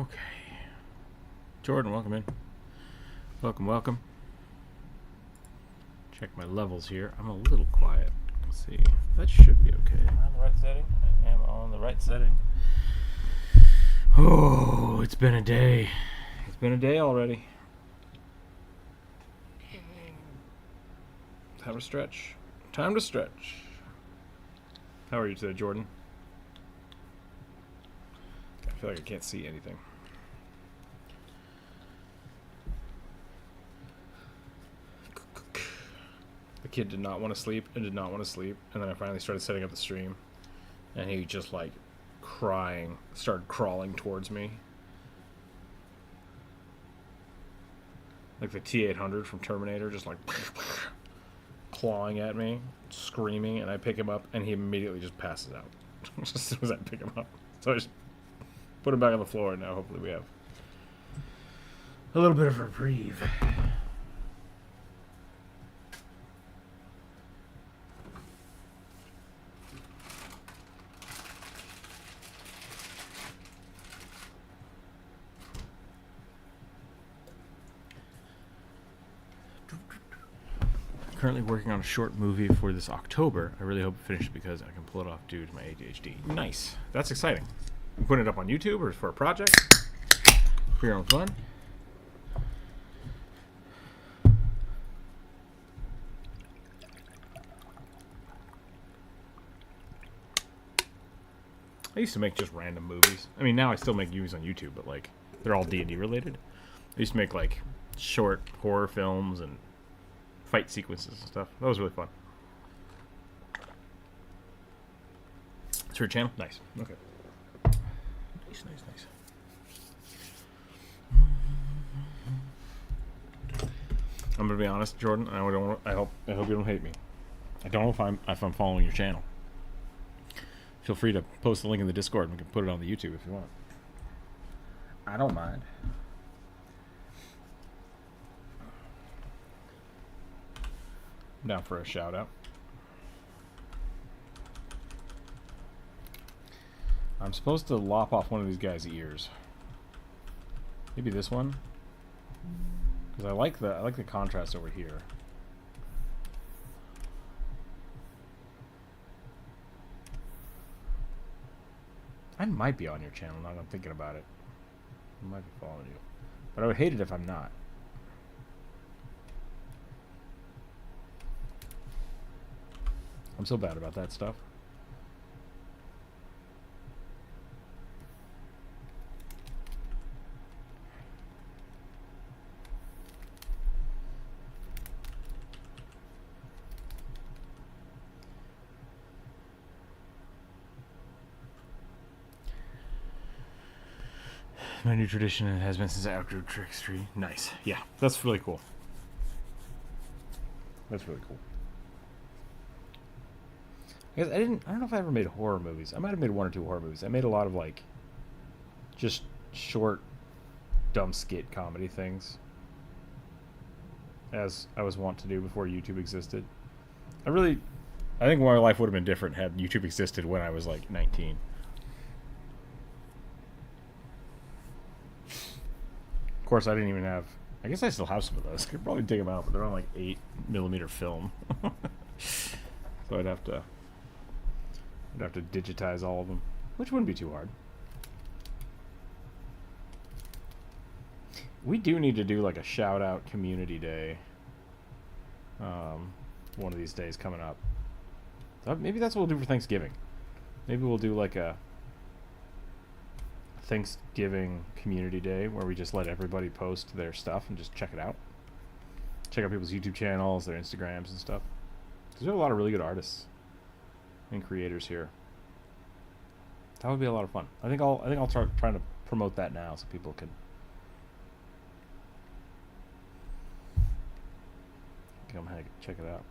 Okay. Jordan, welcome in. Welcome, welcome. Check my levels here. I'm a little quiet. Let's see. That should be okay. Am I on the right setting? I am on the right setting. Oh, it's been a day. It's been a day already. Time to stretch. Time to stretch. How are you today, Jordan? I feel like I can't see anything. The kid did not want to sleep and did not want to sleep, and then I finally started setting up the stream, and he just like crying, started crawling towards me. Like the T-800 from Terminator, just like clawing at me, screaming, and I pick him up, and he immediately just passes out as soon as I pick him up. So I just put him back on the floor, and now hopefully we have a little bit of a reprieve. Currently working on a short movie for this October. I really hope to finish it because I can pull it off due to my ADHD. Nice. That's exciting. I'm putting it up on YouTube or for a project. For your own fun. I used to make just random movies. I mean, now I still make movies on YouTube, but like they're all D&D related. I used to make like short horror films and fight sequences and stuff. That was really fun. It's your channel? Nice. Okay. Nice, nice, nice. I'm gonna be honest, Jordan. I hope you don't hate me. I don't know if I'm following your channel. Feel free to post the link in the Discord and we can put it on the YouTube if you want. I don't mind. I'm down for a shout out. I'm supposed to lop off one of these guys' ears. Maybe this one, because I like the contrast over here. I might be on your channel now that I'm thinking about it. I might be following you, but I would hate it if I'm not. I'm so bad about that stuff. My new tradition, it has been since I outgrew Trickstery. Nice. Yeah, that's really cool. That's really cool. I don't know if I ever made horror movies. I might have made 1 or 2 horror movies. I made a lot of like just short dumb skit comedy things, as I was wont to do before YouTube existed. I think my life would have been different had YouTube existed when I was like 19. Of course, I didn't even have. I guess I still have some of those. I could probably dig them out, but they're on like 8mm film, so I'd have to digitize all of them, which wouldn't be too hard. We do need to do like a shout out community day one of these days coming up. Maybe that's what we'll do for Thanksgiving. Maybe we'll do like a Thanksgiving community day where we just let everybody post their stuff and just check it out. Check out people's YouTube channels, their Instagrams and stuff. Because we have a lot of really good artists and creators here. That would be a lot of fun. I think I'll start trying to promote that now so people can come check it out.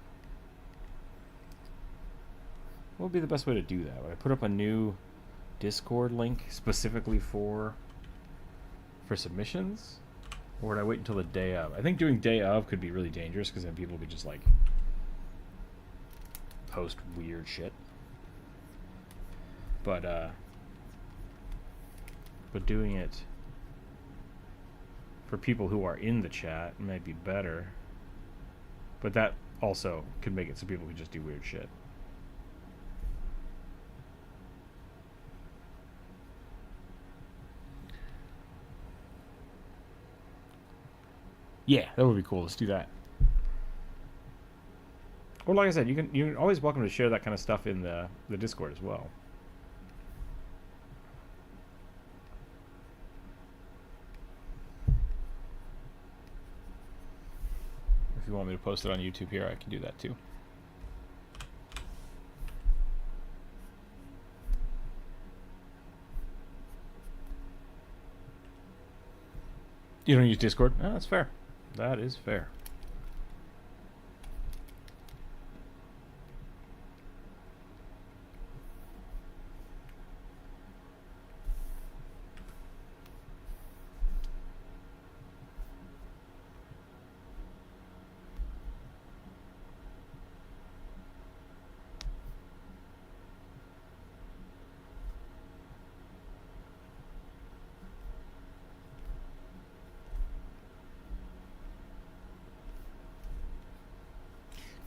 What would be the best way to do that? Would I put up a new Discord link specifically for submissions, or would I wait until the day of? I think doing day of could be really dangerous because then people could just like post weird shit. But doing it for people who are in the chat, it might be better. But that also could make it so people can just do weird shit. Yeah, that would be cool. Let's do that. Or like I said, you're always welcome to share that kind of stuff in the Discord as well. If you want me to post it on YouTube here, I can do that too. You don't use Discord? Oh, that's fair. That is fair.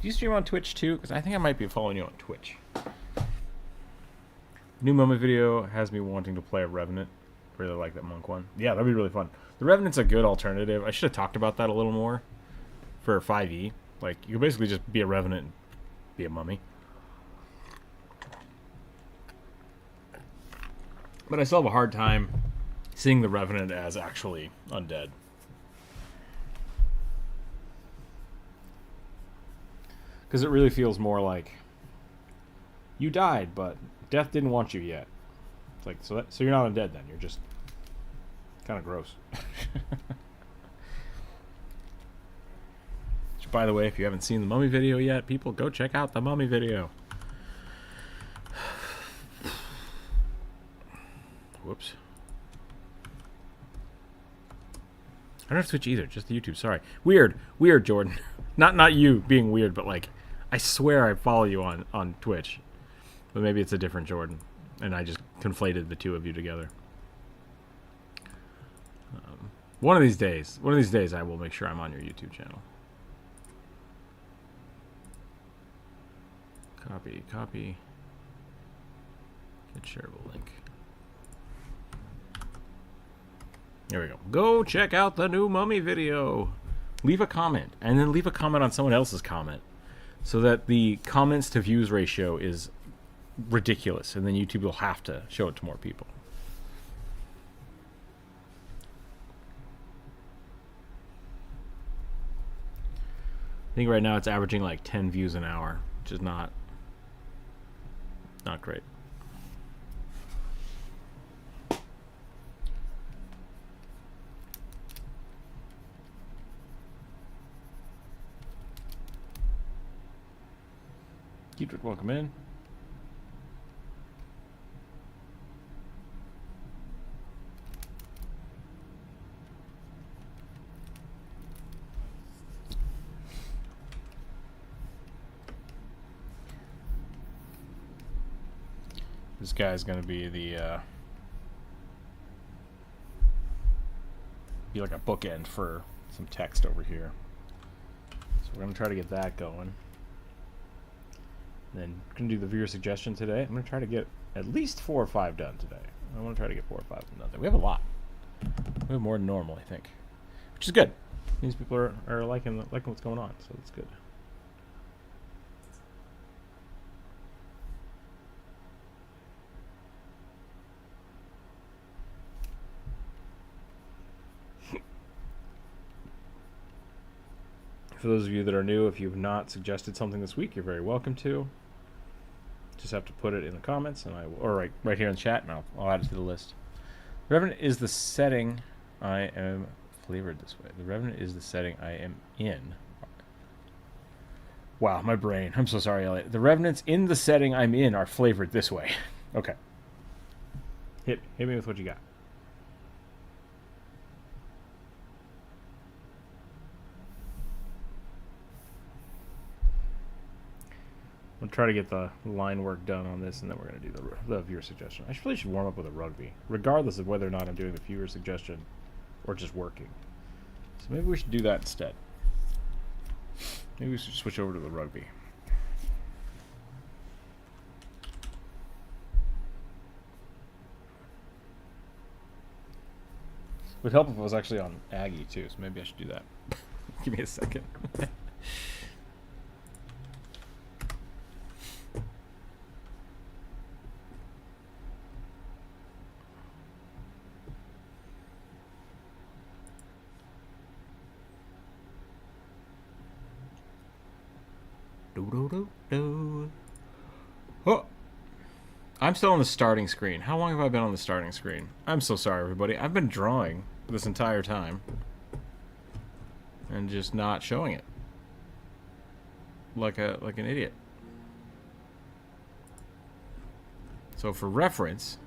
Do you stream on Twitch too? Because I think I might be following you on Twitch. New Mummy video has me wanting to play a Revenant. Really like that monk one. Yeah, that'd be really fun. The Revenant's a good alternative. I should have talked about that a little more for 5e. Like, you can basically just be a Revenant and be a mummy. But I still have a hard time seeing the Revenant as actually undead. Because it really feels more like you died, but death didn't want you yet. It's like, so you're not undead then. You're just kind of gross. Which, by the way, if you haven't seen the Mummy video yet, people, go check out the Mummy video. Whoops. I don't have Twitch either, just the YouTube. Sorry. Weird, Jordan. Not you being weird, but like, I swear I follow you on Twitch. But maybe it's a different Jordan. And I just conflated the two of you together. One of these days I will make sure I'm on your YouTube channel. Copy. Get shareable link. There we go. Go check out the new Mummy video. Leave a comment. And then leave a comment on someone else's comment. So that the comments to views ratio is ridiculous. And then YouTube will have to show it to more people. I think right now it's averaging like 10 views an hour, which is not great. Keep welcome in. This guy's gonna be the be like a bookend for some text over here. So we're gonna try to get that going. Then we're going to do the viewer suggestion today. I'm going to try to get at least 4 or 5 done today. I want to try to get 4 or 5 done today. We have a lot. We have more than normal, I think. Which is good. These people are liking what's going on, so that's good. For those of you that are new, if you've not suggested something this week, you're very welcome to. Just have to put it in the comments, and or right here in the chat, and I'll add it to the list. The Revenant is the setting I am flavored this way. The Revenant is the setting I am in. Wow, my brain. I'm so sorry, Elliot. The Revenants in the setting I'm in are flavored this way. Okay. Hit me with what you got. I'll try to get the line work done on this, and then we're going to do the viewer suggestion. I really should warm up with a rugby, regardless of whether or not I'm doing the viewer suggestion or just working. So maybe we should do that instead. Maybe we should switch over to the rugby. It would help if I was actually on Aggie too, so maybe I should do that. Give me a second. Oh, I'm still on the starting screen. How long have I been on the starting screen? I'm so sorry, everybody. I've been drawing this entire time and just not showing it like an idiot. So for reference,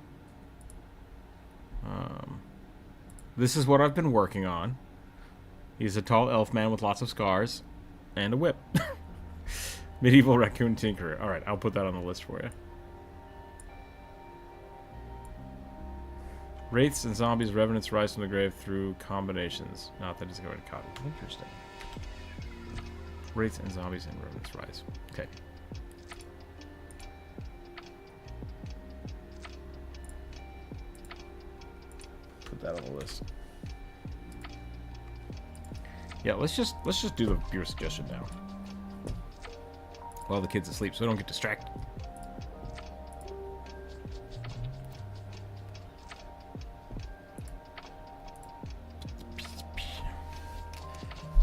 this is what I've been working on. He's a tall elf man with lots of scars and a whip. Medieval raccoon tinkerer. Alright, I'll put that on the list for you. Wraiths and zombies, revenants rise from the grave through combinations. Not that it's going to copy. Interesting. Wraiths and zombies and revenants rise. Okay. Put that on the list. Yeah, let's just do the viewer suggestion now. While the kid's asleep, so I don't get distracted.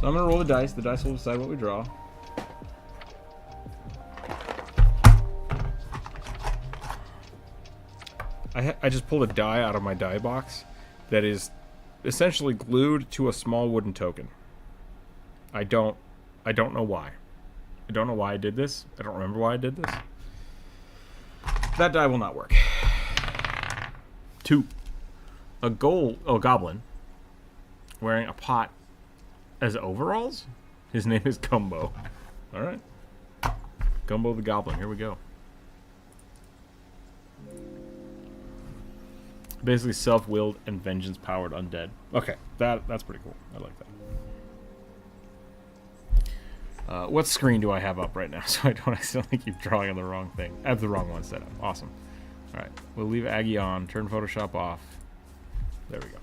So I'm gonna roll the dice. The dice will decide what we draw. I just pulled a die out of my die box that is essentially glued to a small wooden token. I don't know why. I don't know why I did this. I don't remember why I did this. That die will not work. 2. A goblin wearing a pot as overalls? His name is Gumbo. Alright. Gumbo the Goblin. Here we go. Basically self-willed and vengeance-powered undead. Okay, that's pretty cool. I like that. What screen do I have up right now so I don't accidentally keep drawing on the wrong thing? I have the wrong one set up. Awesome. Alright, we'll leave Aggie on, turn Photoshop off. There we go.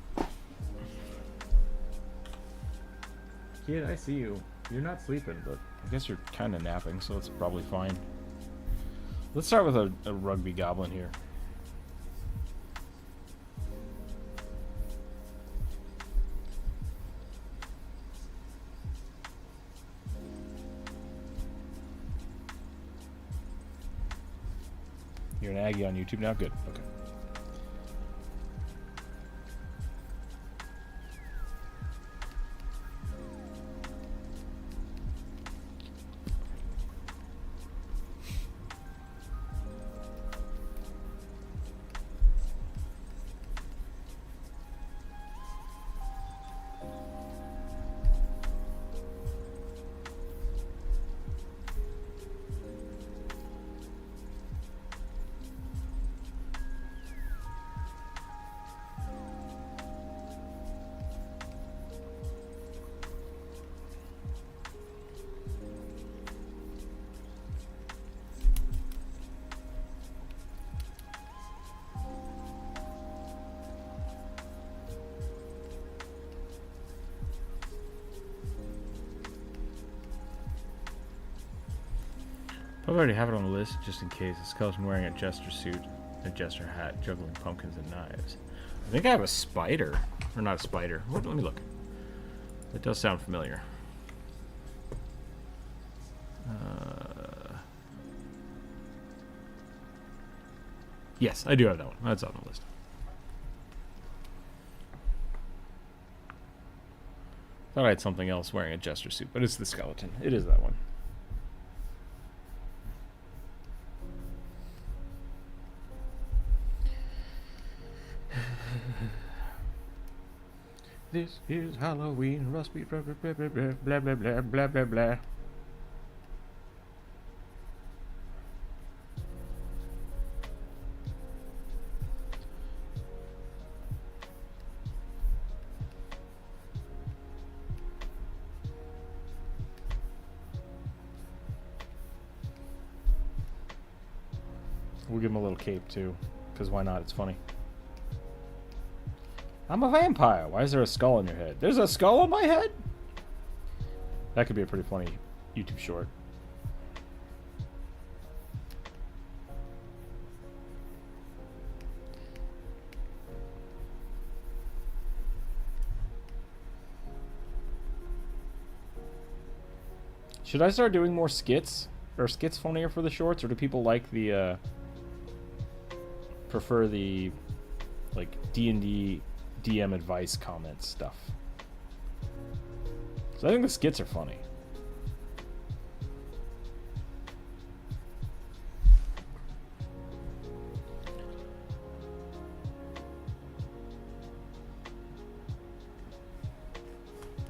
Kid, I see you. You're not sleeping, but I guess you're kind of napping, so it's probably fine. Let's start with a rugby goblin here. You're an Aggie on YouTube now? Good. Okay. I already have it on the list, just in case. A skeleton wearing a jester suit, a jester hat, juggling pumpkins and knives. I think I have a spider. Or not a spider. Let me look. It does sound familiar. Yes, I do have that one. That's on the list. Thought I had something else wearing a jester suit, but it's the skeleton. It is that one. This is Halloween, Rusty, blah, blah, blah, blah, blah, blah, blah, blah, blah, blah. We'll give him a little cape too, because why not? It's funny. I'm a vampire. Why is there a skull on your head? There's a skull on my head? That could be a pretty funny YouTube short. Should I start doing more skits? Are skits funnier for the shorts, or do people like the, prefer the, like, D&D DM advice comment stuff? So I think the skits are funny.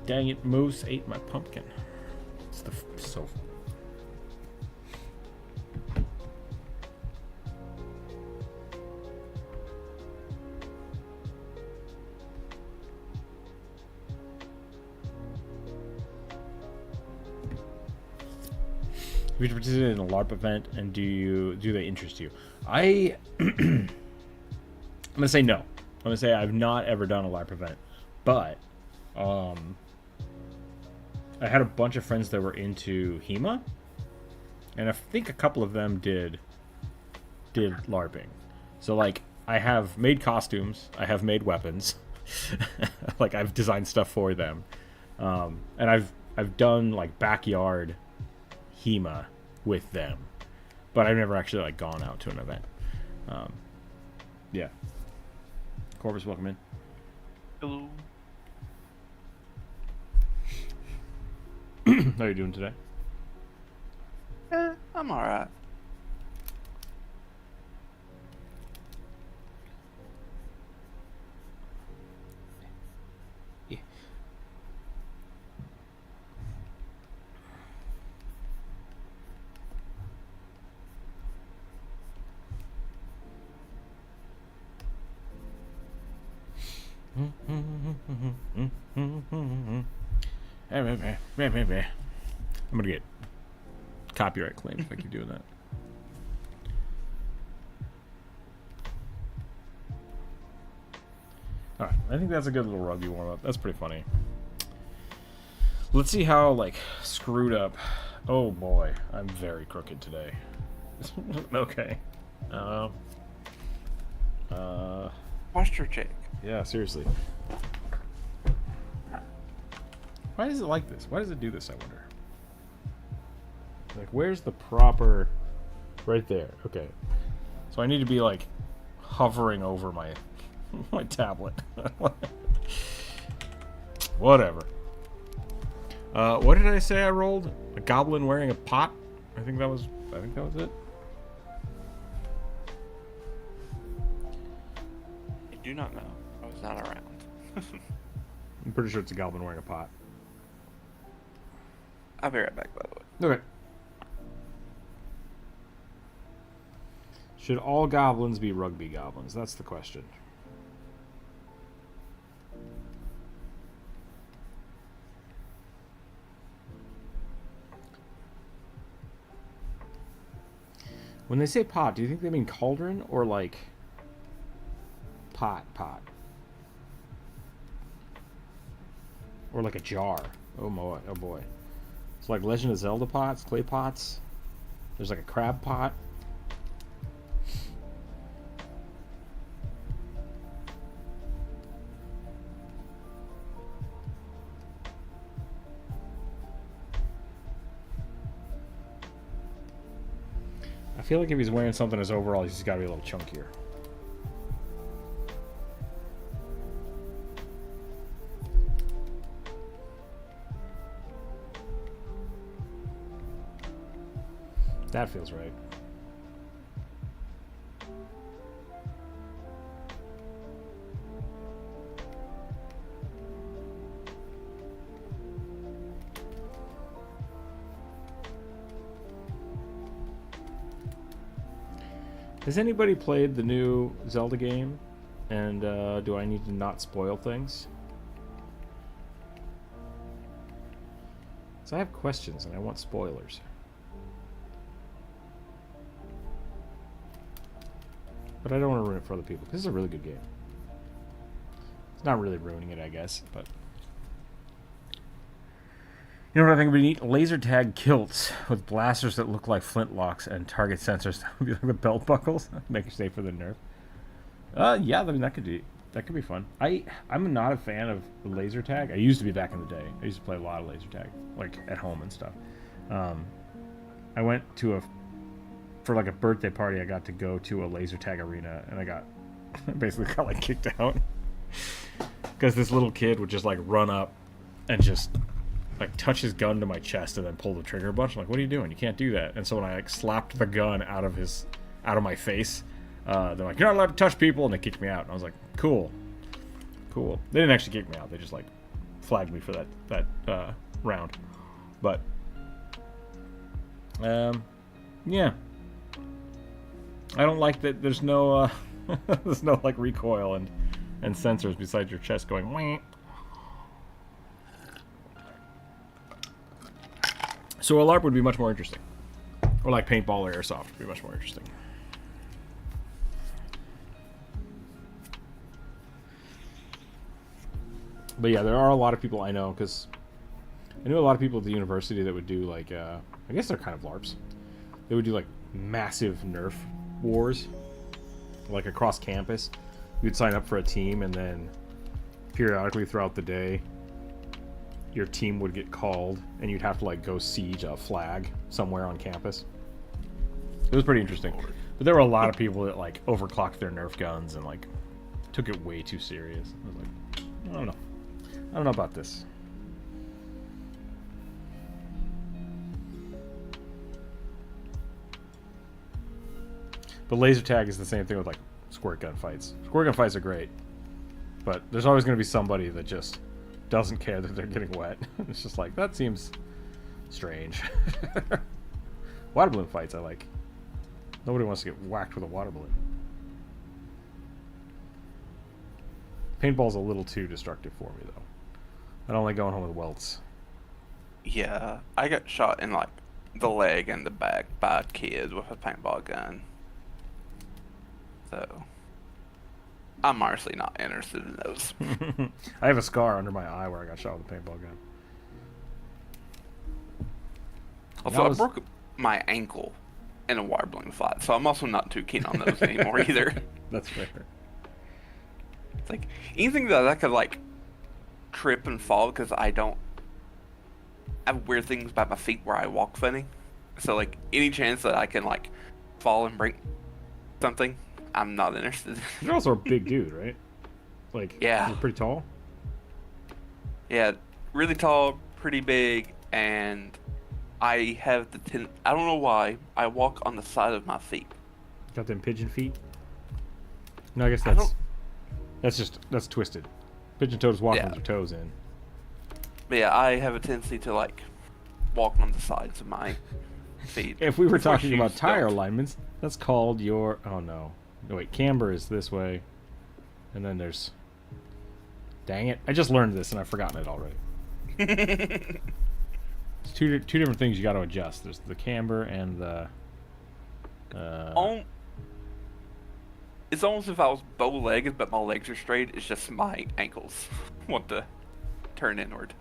Dang it, Moose ate my pumpkin. It's the so. Have you participated in a LARP event, and do they interest you? I'm gonna say no. I'm gonna say I've not ever done a LARP event, but I had a bunch of friends that were into HEMA, and I think a couple of them did LARPing. So like, I have made costumes, I have made weapons, like I've designed stuff for them, and I've done like backyard HEMA with them, but I've never actually like gone out to an event. Yeah. Corvus, welcome in. Hello. How are you doing today? I'm alright. Yeah. I'm gonna get copyright claimed if I keep doing that. Alright, I think that's a good little rugby warm-up. That's pretty funny. Let's see how, like, screwed up... Oh boy, I'm very crooked today. Okay. Posture check. Yeah, seriously. Why is it like this? Why does it do this, I wonder? Like, where's the proper... Right there. Okay. So I need to be, like, hovering over my my tablet. Whatever. What did I say I rolled? A goblin wearing a pot? I think that was it. I do not know. I was not around. I'm pretty sure it's a goblin wearing a pot. I'll be right back, by the way. Okay. Should all goblins be rugby goblins? That's the question. When they say pot, do you think they mean cauldron or like pot? Or like a jar? Oh boy. It's like Legend of Zelda pots, clay pots. There's like a crab pot. I feel like if he's wearing something as overall, he's got to be a little chunkier. That feels right. Has anybody played the new Zelda game? And do I need to not spoil things? So I have questions and I want spoilers. but I don't want to ruin it for other people. This is a really good game. It's not really ruining it, I guess, but... You know what I think would be neat? Laser tag kilts with blasters that look like flintlocks and target sensors that would be like the belt buckles, make it safe for the nerf. Yeah, I mean that could be fun. I'm not a fan of laser tag. I used to be back in the day. I used to play a lot of laser tag, like at home and stuff. I went to for like a birthday party. I got to go to a laser tag arena, and I basically got like kicked out because this little kid would just like run up and just like touch his gun to my chest and then pull the trigger a bunch. I'm like, what are you doing? You can't do that. And so when I like slapped the gun out of my face, they're like, you're not allowed to touch people, and they kicked me out. And I was like, cool. They didn't actually kick me out. They just like flagged me for that round. But yeah, I don't like that. There's no there's no like recoil and sensors besides your chest going. Wah. So a LARP would be much more interesting. Or like paintball or airsoft would be much more interesting. But yeah, there are a lot of people I know, because I knew a lot of people at the university that would do like, I guess they're kind of LARPs. They would do like massive Nerf wars, like across campus. You'd sign up for a team, and then periodically throughout the day, your team would get called, and you'd have to like go siege a flag somewhere on campus. It was pretty interesting. But there were a lot of people that like overclocked their Nerf guns and like took it way too serious. I was like, I don't know about this. But laser tag is the same thing with like squirt gun fights. Squirt gun fights are great, but there's always going to be somebody that just doesn't care that they're getting wet. It's just like, that seems strange. Water balloon fights I like. Nobody wants to get whacked with a water balloon. Paintball's a little too destructive for me though. I don't like going home with welts. Yeah, I got shot in like the leg and the back by a kid with a paintball gun. So I'm honestly not interested in those. I have a scar under my eye where I got shot with a paintball gun. Also, I broke my ankle in a water balloon fight, so I'm also not too keen on those anymore either. That's fair. It's like anything that I could like trip and fall, because I have weird things about my feet where I walk funny. So like any chance that I can like fall and break something, I'm not interested. You're also a big dude, right? Like, yeah, you're pretty tall. Yeah, really tall, pretty big, and I have I don't know why, I walk on the side of my feet. Got them pigeon feet? No, I guess that's twisted. Pigeon toes walk with their toes in. But yeah, I have a tendency to like walk on the sides of my feet. If we were talking about tire alignments, that's called your... Oh no. No, wait, camber is this way. And then there's... Dang it. I just learned this and I've forgotten it already. It's two different things you got to adjust. There's the camber and the... It's almost if I was bow-legged, but my legs are straight. It's just my ankles want to turn inward.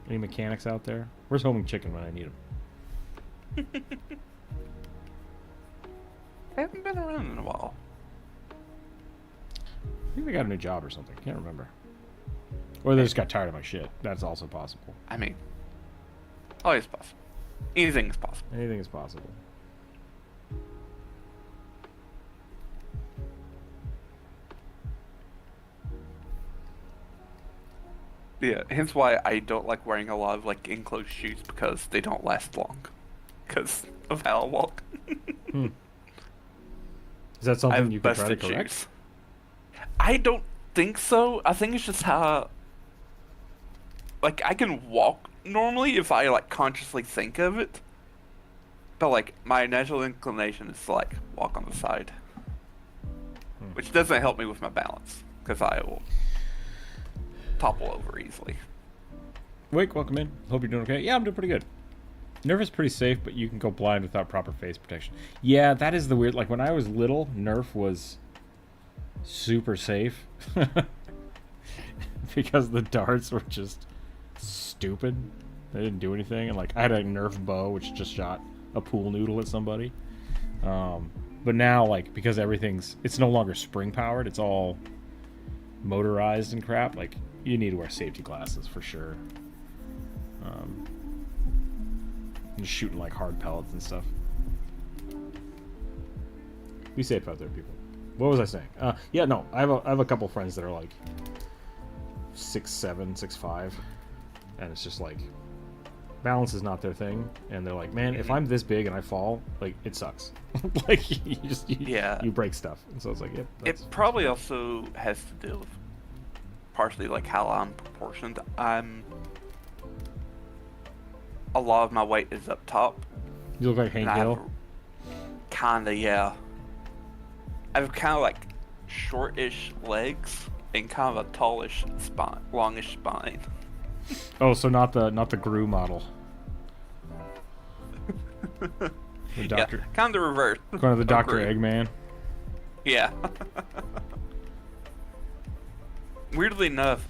Any mechanics out there? Where's Homing Chicken when I need him? I haven't been around in a while. I think they got a new job or something. Can't remember. Or they just got tired of my shit. That's also possible. I mean, always possible. Anything is possible. Anything is possible. Yeah, hence why I don't like wearing a lot of like enclosed shoes, because they don't last long because of how I walk. Is that something you could try to correct? Shoes. I don't think so. I think it's just how, like, I can walk normally if I like consciously think of it, but like my natural inclination is to like walk on the side, which doesn't help me with my balance because I will topple over easily. Wake, welcome in. Hope you're doing okay. Yeah, I'm doing pretty good. Nerf is pretty safe, but you can go blind without proper face protection. Yeah, that is the weird. Like when I was little, Nerf was super safe because the darts were just stupid. They didn't do anything, and like I had a Nerf bow which just shot a pool noodle at somebody. But now, like, because it's no longer spring powered, it's all motorized and crap. Like, you need to wear safety glasses for sure. Just shooting like hard pellets and stuff. Be safe out there, people. What was I saying? Yeah, no, I have a couple friends that are like 6'7", 6'5", and it's just like balance is not their thing, and they're like, man, if I'm this big and I fall, like, it sucks. Like, you break stuff, and so it's like, yep. It probably also has to do with partially like how I'm proportioned. A lot of my weight is up top. You look like Hank Hill. Kinda, yeah. I have kind of like shortish legs and kind of a tallish spine, longish spine. Oh, so not the Gru model. The doctor. Yeah, kind of the reverse. Kind of the Dr. Eggman. Yeah. Weirdly enough,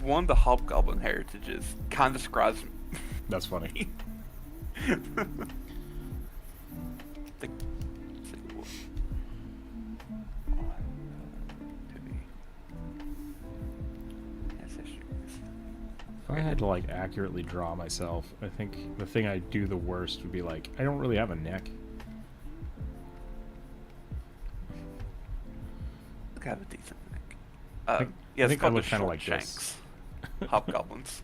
one of the Hobgoblin heritages kind of describes me. That's funny. If I had to like accurately draw myself, I think the thing I'd do the worst would be like, I don't really have a neck. I have a decent neck. I think I look kind of like shanks. Hobgoblins.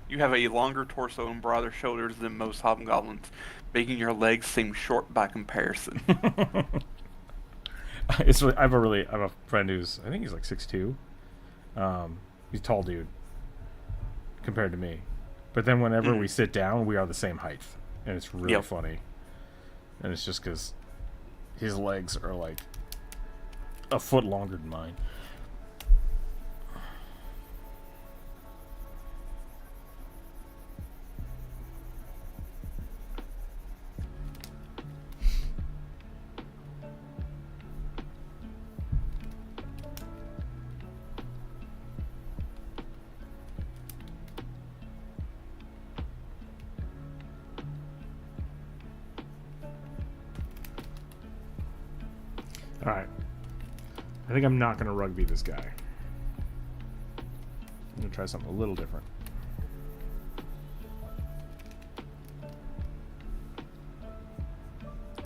You have a longer torso and broader shoulders than most hobgoblins, making your legs seem short by comparison. I have a friend who's, I think he's like 6'2". He's a tall dude compared to me, but then whenever we sit down, we are the same height, and it's really funny. And it's just because his legs are like a foot longer than mine. Alright. I think I'm not going to rugby this guy. I'm going to try something a little different.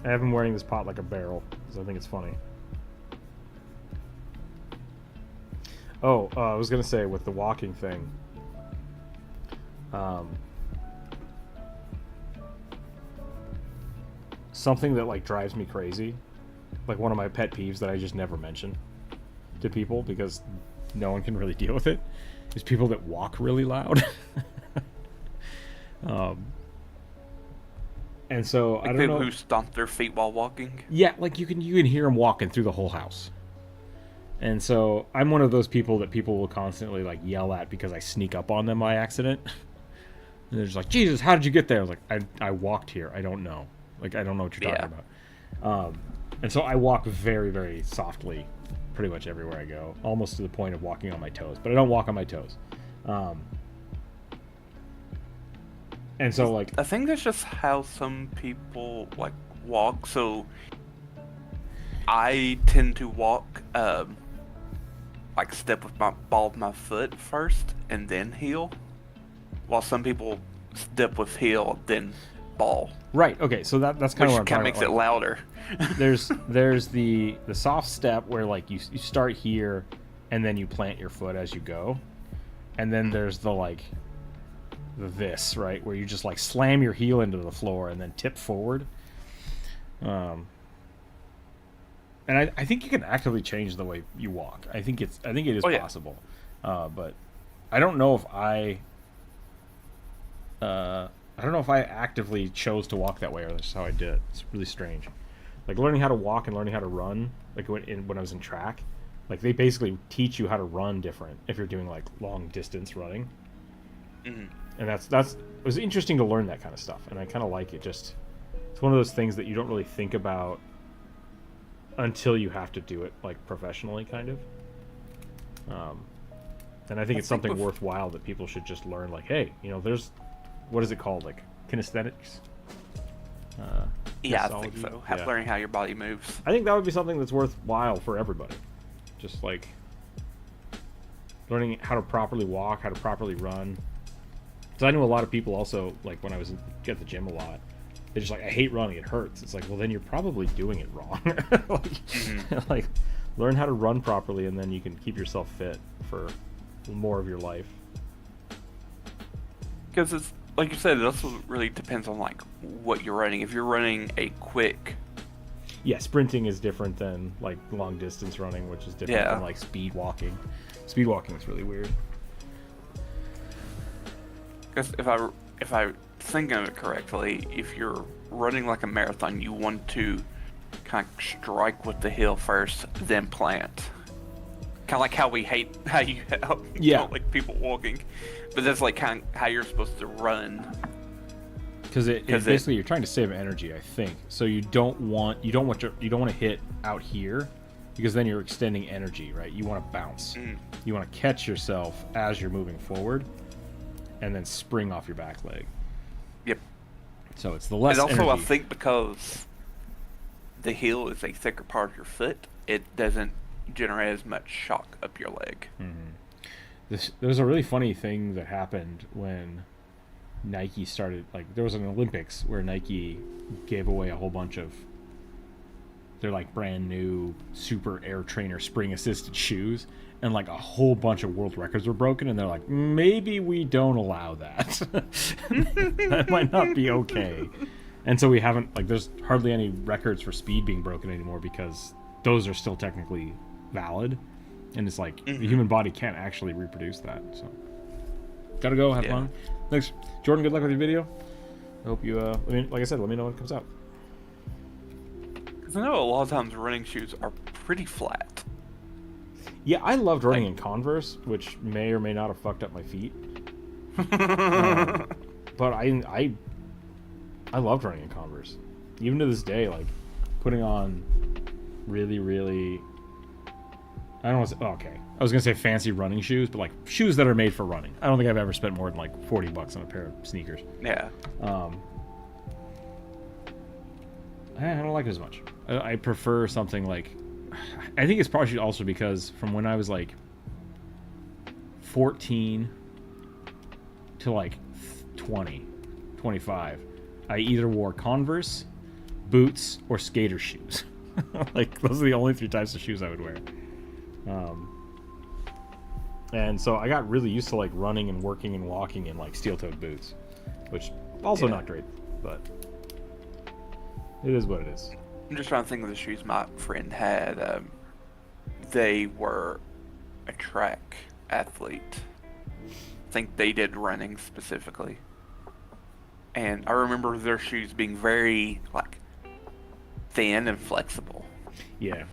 I have him wearing this pot like a barrel, because I think it's funny. Oh, I was going to say, with the walking thing, something that, like, drives me crazy, like one of my pet peeves that I just never mention to people because no one can really deal with it, is people that walk really loud. And so like I don't know. People who stomp their feet while walking. Yeah, like you can hear them walking through the whole house. And so I'm one of those people that people will constantly like yell at because I sneak up on them by accident. And they're just like, Jesus, how did you get there? I was like, I walked here. I don't know. Like, I don't know what you're talking about. And so I walk very, very softly pretty much everywhere I go, almost to the point of walking on my toes. But I don't walk on my toes. And so, like, I think that's just how some people like walk. So I tend to walk like step with my ball of my foot first and then heel, while some people step with heel then ball. Right. Okay. So that's kind of what I'm talking makes about. it louder. there's the soft step where like you start here and then you plant your foot as you go, and then there's the like this right where you just like slam your heel into the floor and then tip forward. And I think you can actively change the way you walk. I think it is possible, but I don't know if I don't know if I actively chose to walk that way or that's how I did it. It's really strange. Like learning how to walk and learning how to run, like when I was in track, like they basically teach you how to run different if you're doing like long distance running. Mm-hmm. And it was interesting to learn that kind of stuff, and I kind of like it. Just it's one of those things that you don't really think about until you have to do it like professionally, kind of. And I think it's something worthwhile that people should just learn. Like, hey, there's what is it called, like kinesthetics? Yeah, I think so. Learning how your body moves. I think that would be something that's worthwhile for everybody. Just like learning how to properly walk, how to properly run. Because I know a lot of people also, like when I was at the gym a lot, they're just like, I hate running, it hurts. It's like, well, then you're probably doing it wrong. Like, learn how to run properly, and then you can keep yourself fit for more of your life. Because it's, like you said, it also really depends on like what you're running. If you're running a quick... Yeah, sprinting is different than like long distance running, which is different than like speed walking. Speed walking is really weird. Because if I think of it correctly, if you're running like a marathon, you want to kind of strike with the heel first, then plant. Kind of like how we hate how you don't like people walking, but that's like kind of how you're supposed to run. Because basically you're trying to save energy, I think. So you don't want to hit out here, because then you're extending energy, right? You want to bounce. You want to catch yourself as you're moving forward, and then spring off your back leg. Yep. So it's the less energy. And also, I think because the heel is a thicker part of your foot, it doesn't generate as much shock up your leg. There was a really funny thing that happened when Nike started, like, there was an Olympics where Nike gave away a whole bunch of their like brand new Super Air Trainer spring assisted shoes, and like a whole bunch of world records were broken, and they're like, maybe we don't allow that. That might not be okay. And so we haven't, like, there's hardly any records for speed being broken anymore, because those are still technically valid, and it's like the human body can't actually reproduce that. So gotta go have fun. Thanks, Jordan. Good luck with your video. I hope you like I said, let me know when it comes out. Because I know a lot of times running shoes are pretty flat. Yeah, I loved running in Converse, which may or may not have fucked up my feet. But I loved running in Converse. Even to this day, like putting on really, really, I don't want to say, okay, I was going to say fancy running shoes, but like shoes that are made for running. I don't think I've ever spent more than like $40 on a pair of sneakers. Yeah. I don't like it as much. I prefer something like, I think it's probably also because from when I was like 14 to like 20, 25, I either wore Converse, boots, or skater shoes. Like, those are the only 3 types of shoes I would wear. And so I got really used to like running and working and walking in like steel-toed boots, which also not great, but it is what it is. I'm just trying to think of the shoes my friend had. They were a track athlete. I think they did running specifically. And I remember their shoes being very, like, thin and flexible. Yeah.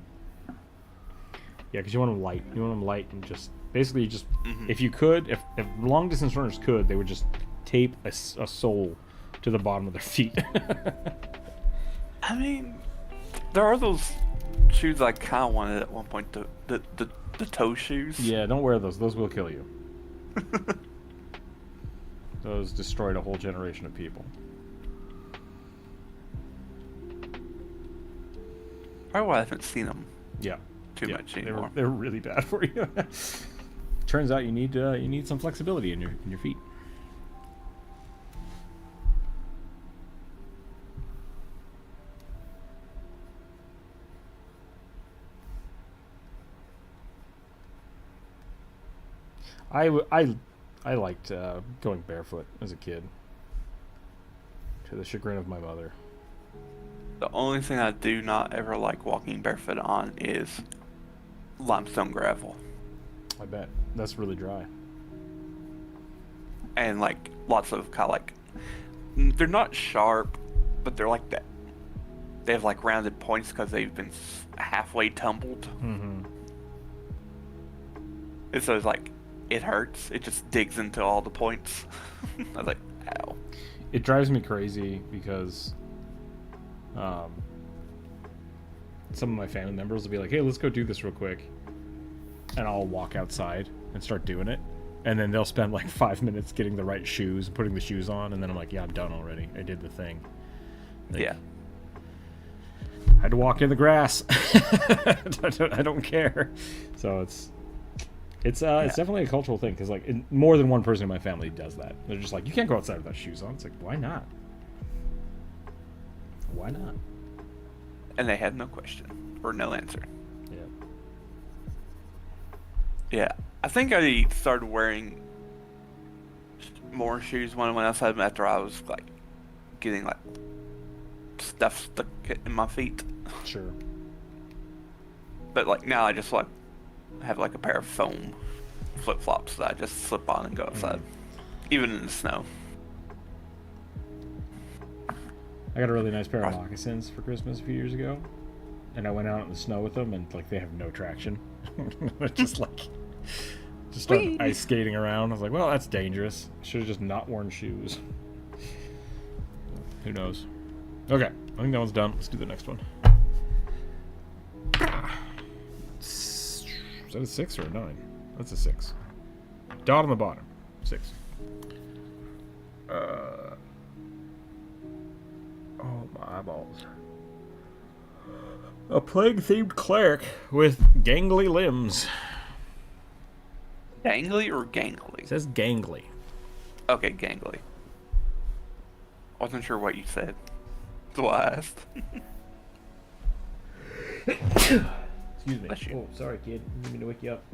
Yeah, because you want them light. You want them light and just, basically just, if you could, if long distance runners could, they would just tape a sole to the bottom of their feet. I mean, there are those shoes I kind of wanted at one point, the toe shoes. Yeah, don't wear those. Those will kill you. Those destroyed a whole generation of people. Probably why I haven't seen them. Yeah. Too much anymore. They're really bad for you. Turns out you need some flexibility in your feet. I liked going barefoot as a kid, to the chagrin of my mother. The only thing I do not ever like walking barefoot on is limestone gravel. I bet. That's really dry. And like lots of kind of like, they're not sharp, but they're like that. They have like rounded points because they've been halfway tumbled. And so it's like, it hurts. It just digs into all the points. I was like, ow. It drives me crazy because some of my family members will be like, hey, let's go do this real quick. And I'll walk outside and start doing it. And then they'll spend like 5 minutes getting the right shoes and putting the shoes on. And then I'm like, yeah, I'm done already. I did the thing. Like, Yeah. I had to walk in the grass. I don't care. So it's definitely a cultural thing because like more than one person in my family does that. They're just like, you can't go outside without shoes on. It's like, why not? Why not? And they had no question or no answer. Yeah. Yeah, I think I started wearing more shoes when I went outside after I was like getting like stuff stuck in my feet. Sure. But like now I just like have like a pair of foam flip flops that I just slip on and go outside, even in the snow. I got a really nice pair of moccasins for Christmas a few years ago, and I went out in the snow with them, and like they have no traction. just start ice skating around. I was like, well, that's dangerous. Should have just not worn shoes. Who knows? Okay, I think that one's done. Let's do the next one. Is that a 6 or a 9? That's a 6. Dot on the bottom. 6. Oh, my eyeballs. A plague-themed cleric with gangly limbs. Gangly or gangly? It says gangly. Okay, gangly. Wasn't sure what you said. That's why I asked. Excuse me. Oh, sorry, kid. Didn't mean to wake you up.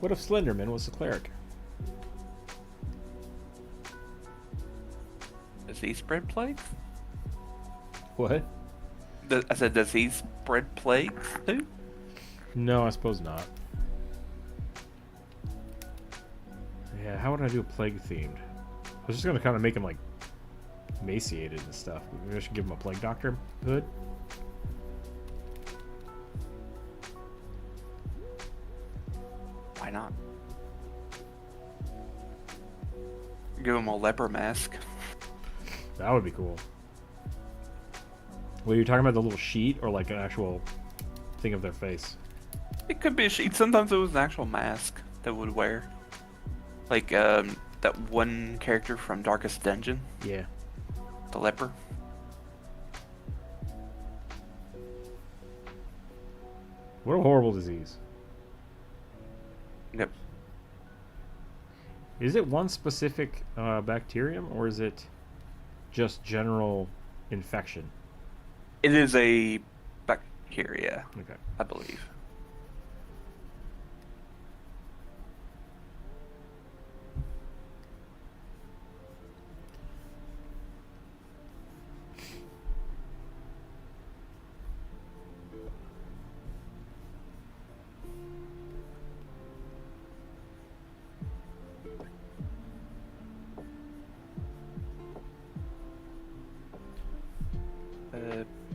What if Slenderman was a cleric? Does he spread plagues? What? I said, does he spread plagues too? No, I suppose not. Yeah, how would I do a plague themed? I was just gonna kind of make him like emaciated and stuff. Maybe I should give him a plague doctor hood. Why not? Give him a leper mask. That would be cool. Were you talking about the little sheet or like an actual thing of their face? It could be a sheet. Sometimes it was an actual mask that would wear. Like that one character from Darkest Dungeon. Yeah. The leper. What a horrible disease. Yep. Is it one specific bacterium or is it just general infection? It is a bacteria, Okay. I believe.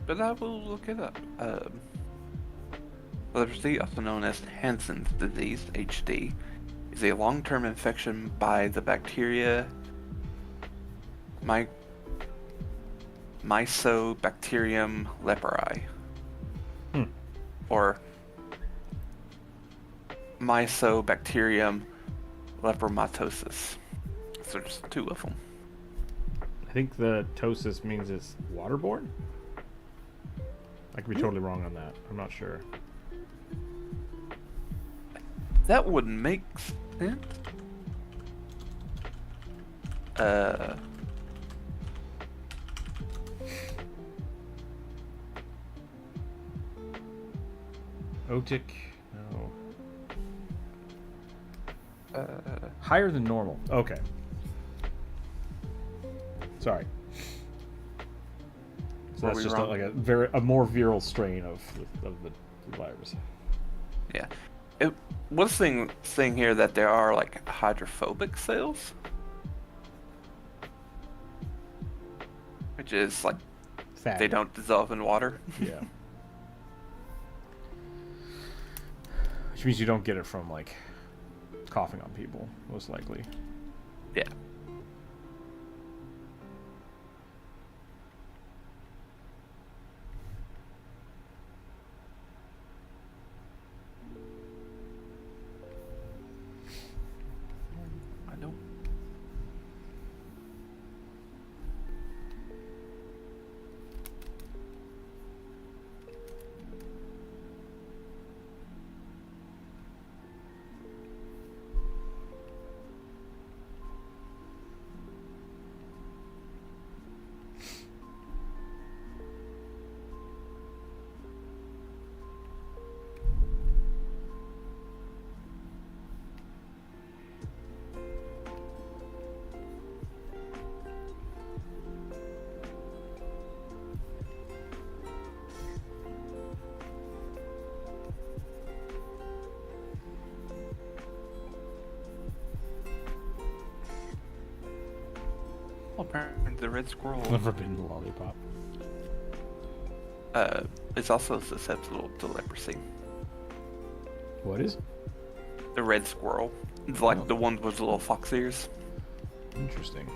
But I will look it up. Leprosy, also known as Hansen's disease (HD), is a long-term infection by the bacteria Mycobacterium leprae, or Mycobacterium lepromatosis. So there's two of them. I think the ptosis means it's waterborne. I could be totally wrong on that. I'm not sure. That would make sense. Otic, no. Higher than normal. Okay. Sorry. So Were that's we just wrong? like a more viral strain of the virus. Yeah. What's saying here that there are like hydrophobic cells, which is like Fatty. they don't dissolve in water. Yeah. Which means you don't get it from like coughing on people, most likely. Yeah. I don't. Well, apparently the red squirrel. Forbidden lollipop. It's also susceptible to leprosy. What is? The red squirrel. It's like Oh. the one with the little fox ears. Interesting.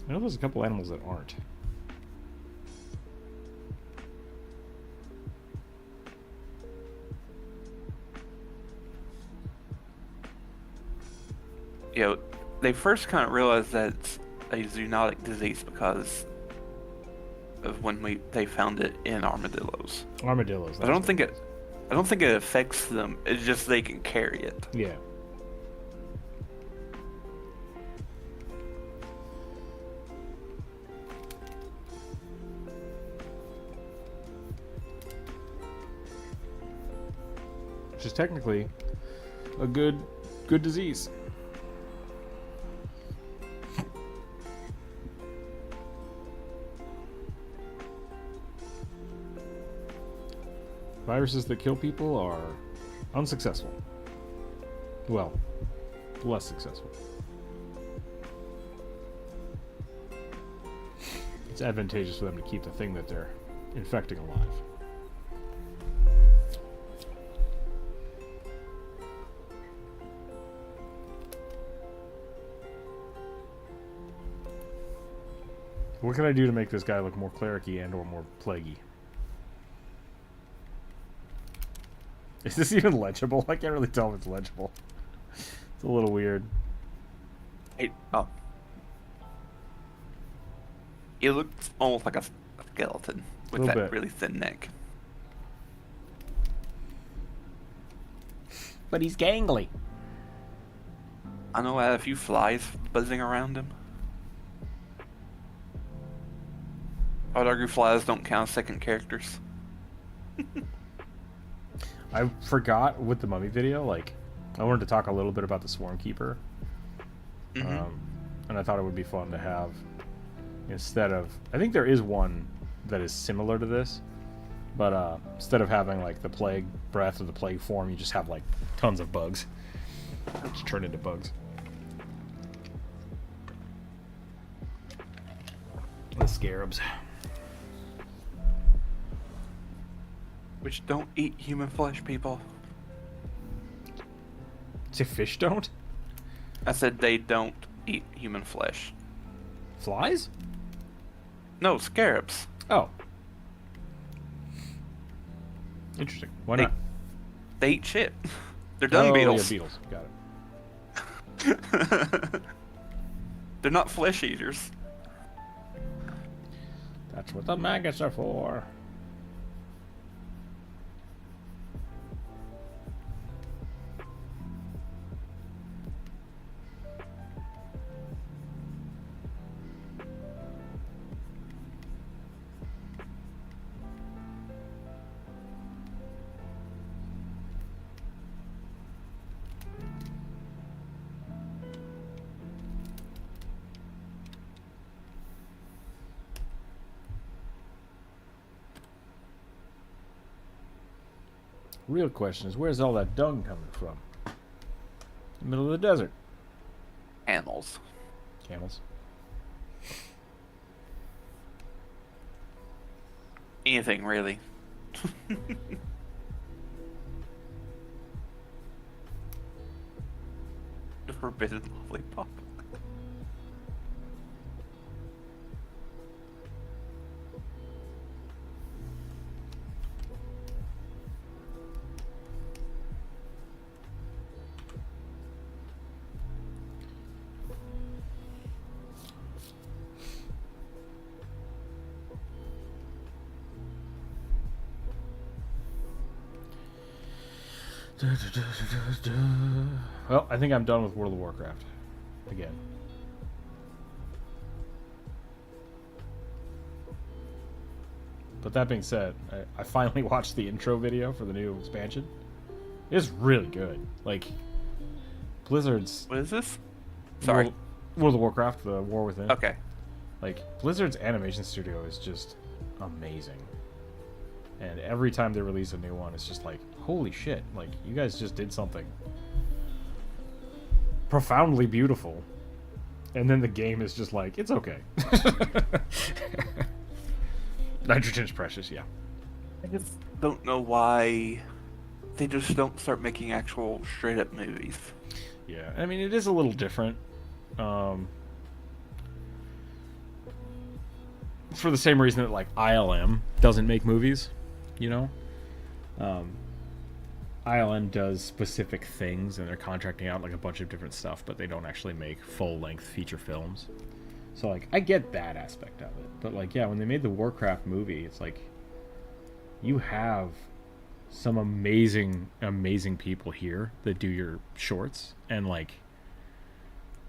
I know there's a couple animals that aren't. You know, they first kind of realized that it's a zoonotic disease because of when they found it in armadillos. Armadillos. I don't think it affects them. It's just they can carry it. Yeah. Which is technically a good disease. Viruses that kill people are unsuccessful. Well, less successful. It's advantageous for them to keep the thing that they're infecting alive. What can I do to make this guy look more cleric-y and or more plaguey? Is this even legible? I can't really tell if it's legible. It's a little weird. Oh. It looks almost like a skeleton with Little that bit. really thin neck. But he's gangly. I know I had a few flies buzzing around him. I would argue flies don't count as second characters. I forgot with the mummy video, like, I wanted to talk a little bit about the Swarm Keeper. Mm-hmm. And I thought it would be fun to have, instead of, I think there is one that is similar to this, but instead of having, like, the plague breath or the plague form, you just have, like, tons of bugs. Which turn into bugs. The scarabs. Which don't eat human flesh, people. Say fish don't? I said they don't eat human flesh. Flies? No, scarabs. Oh. Interesting. Why They- not? They eat shit. They're dung beetles. Yeah, beetles. Got it. They're not flesh eaters. That's what the maggots are for. Real question is, where's all that dung coming from? The middle of the desert. Animals. Camels. Anything, really. The forbidden lollipop. Well, I think I'm done with World of Warcraft. Again. But that being said, I finally watched the intro video for the new expansion. It's really good. Like, Blizzard's... What is this? Sorry. World of Warcraft, the War Within. Okay. Like, Blizzard's animation studio is just amazing. And every time they release a new one, it's just like, holy shit, like, you guys just did something profoundly beautiful. And then the game is just like, it's okay. Nitrogen's precious, yeah. I just don't know why they just don't start making actual straight-up movies. Yeah, I mean, it is a little different. For the same reason that, like, ILM doesn't make movies, you know? ILM does specific things, and they're contracting out, like, a bunch of different stuff, but they don't actually make full-length feature films. So, like, I get that aspect of it. But, like, yeah, when they made the Warcraft movie, it's like, you have some amazing, amazing people here that do your shorts, and, like,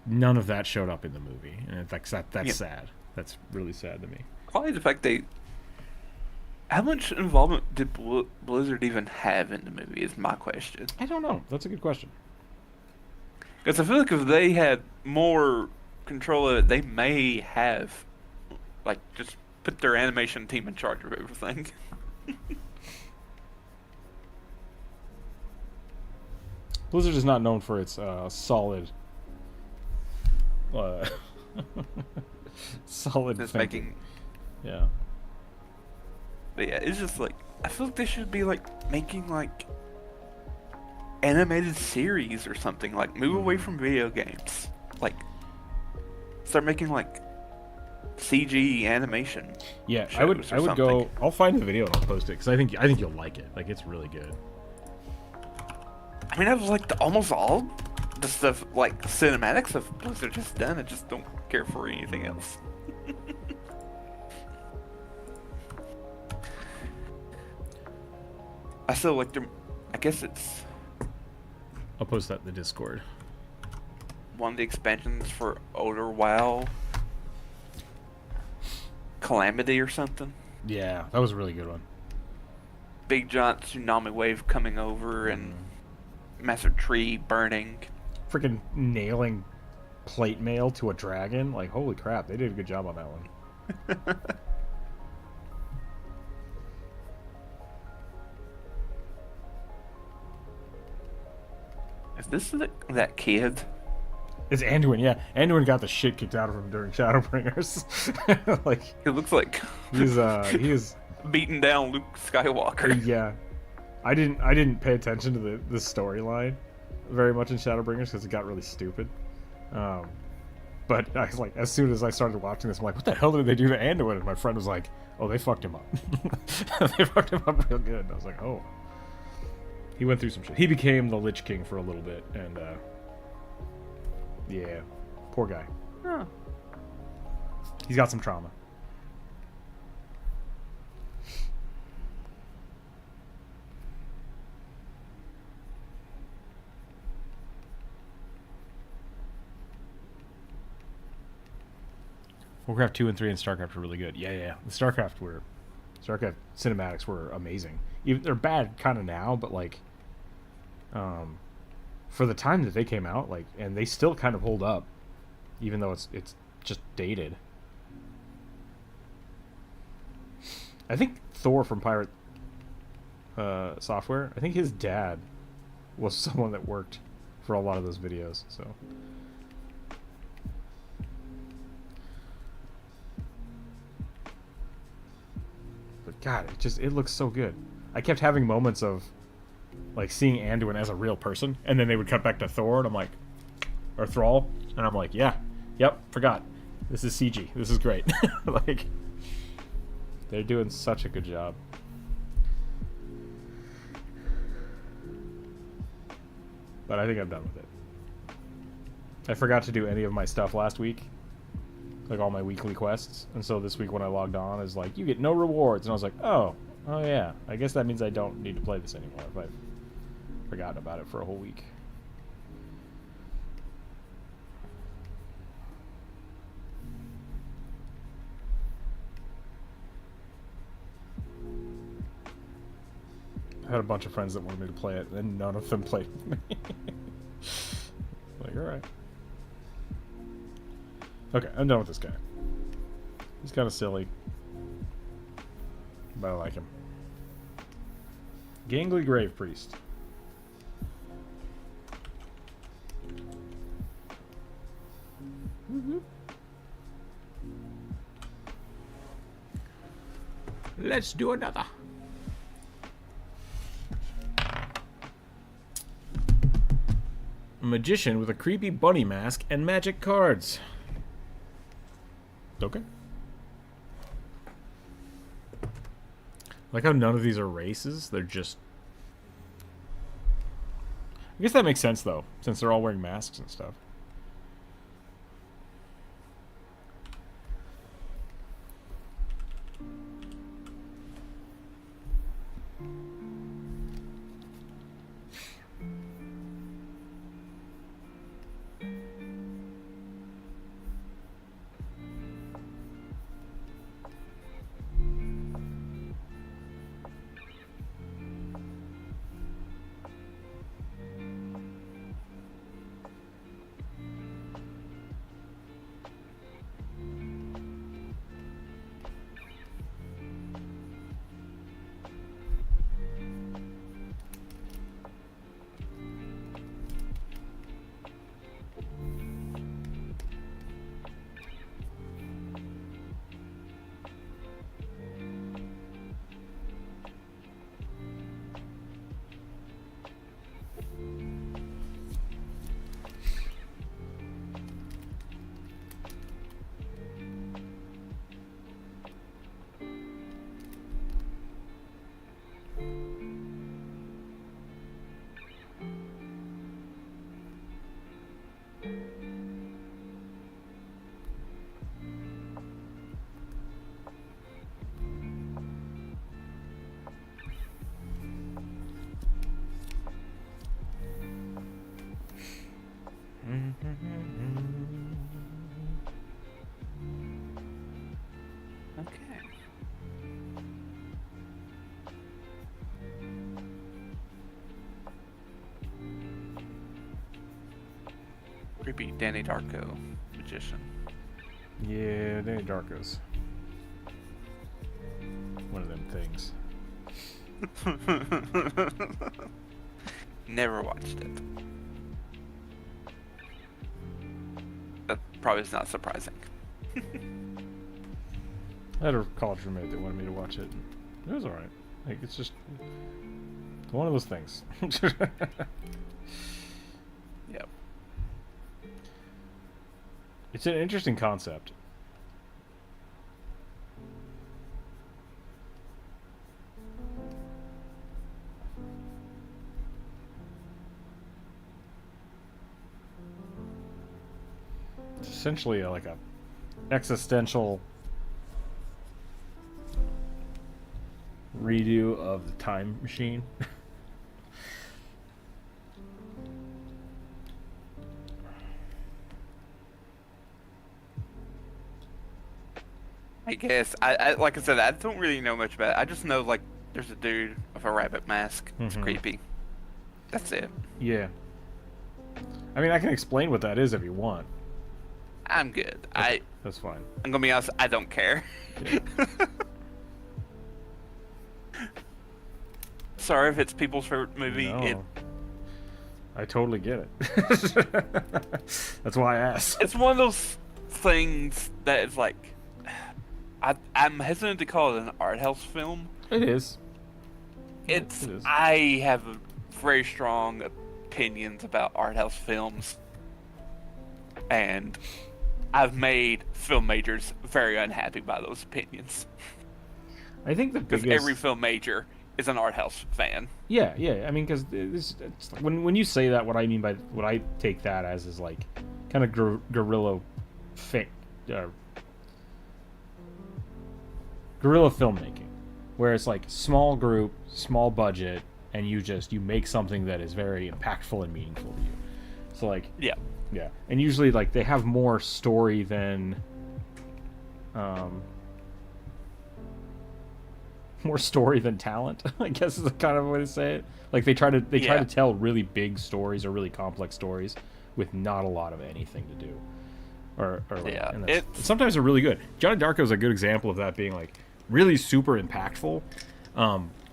none of that showed up in the movie. And in fact, that's sad. That's really sad to me. Probably the fact they... How much involvement did Blizzard even have in the movie is my question. I don't know. That's a good question. Because I feel like if they had more control of it, they may have, like, just put their animation team in charge of everything. Blizzard is not known for its solid... solid Just thinking. making... Yeah. But yeah, it's just like, I feel like they should be, like, making, like, animated series or something. Like, move away from video games. Like, start making, like, CG animation. Yeah, I would something. go... I'll find the video and I'll post it, because I think you'll like it. Like, it's really good. I mean, I've liked almost all the stuff, like, cinematics of Blizzard has done. I just don't care for anything else. I still like them. I guess it's I'll post that in the Discord. one of the expansions for older WoW. Calamity or something. Yeah, that was a really good one. Big giant tsunami wave coming over and massive tree burning. Freaking nailing plate mail to a dragon. Like, holy crap, they did a good job on that one. Is this that kid? It's Anduin, yeah. Anduin got the shit kicked out of him during Shadowbringers. Like, It looks like he is beating down Luke Skywalker. yeah. I didn't pay attention to the storyline very much in Shadowbringers because it got really stupid. But I was like, as soon as I started watching this, I'm like, what the hell did they do to Anduin? And my friend was like, oh, they fucked him up. They fucked him up real good. And I was like, oh. He went through some shit. He became the Lich King for a little bit, and yeah, poor guy. Huh. He's got some trauma. Warcraft 2 and 3 and StarCraft were really good. Yeah. The StarCraft cinematics were amazing. Even they're bad kind of now, but like, for the time that they came out, like, and they still kind of hold up, even though it's just dated. I think Thor from software. I think his dad was someone that worked for a lot of those videos. So. But God, it looks so good. I kept having moments of like seeing Anduin as a real person, and then they would cut back to Thor, and I'm like, or Thrall, and I'm like, yeah, yep, forgot. This is CG. This is great. Like, they're doing such a good job. But I think I'm done with it. I forgot to do any of my stuff last week, like all my weekly quests, and so this week when I logged on, is like, you get no rewards, and I was like, oh yeah, I guess that means I don't need to play this anymore if I've forgotten about it for a whole week. I had a bunch of friends that wanted me to play it, and none of them played with me. Like, alright. Okay, I'm done with this guy. He's kind of silly, but I like him. Gangly Grave Priest. Let's do another. A magician with a creepy bunny mask and magic cards. Okay. Like how none of these are races, they're just... I guess that makes sense though, since they're all wearing masks and stuff. Okay. Creepy Danny Darko magician. Yeah, Danny Darko's one of them things. Never watched it. That probably is not surprising. I had a college roommate that wanted me to watch it. It was alright. Like, it's just one of those things. Yep. It's an interesting concept. It's essentially like a existential redo of the time machine. I guess I like I said, I don't really know much about it. I just know like there's a dude with a rabbit mask. It's creepy. That's it. Yeah. I mean, I can explain what that is if you want. I'm good. That's fine. I'm gonna be honest. I don't care. Yeah. Sorry if it's people's favorite movie. No. I totally get it. That's why I asked. It's one of those things that is like, I'm hesitant to call it an art house film. It is. It is. I have very strong opinions about art house films, and I've made film majors very unhappy by those opinions. I think because every film major is an art house fan. Yeah. I mean, because when you say that, what I mean by what I take that as is like kind of guerrilla filmmaking, where it's like small group, small budget, and you make something that is very impactful and meaningful to you. So like yeah, and usually like they have more story than talent, I guess is the kind of way to say it. Like they try to tell really big stories or really complex stories with not a lot of anything to do. And sometimes they're really good. Johnny Darko is a good example of that being like really super impactful.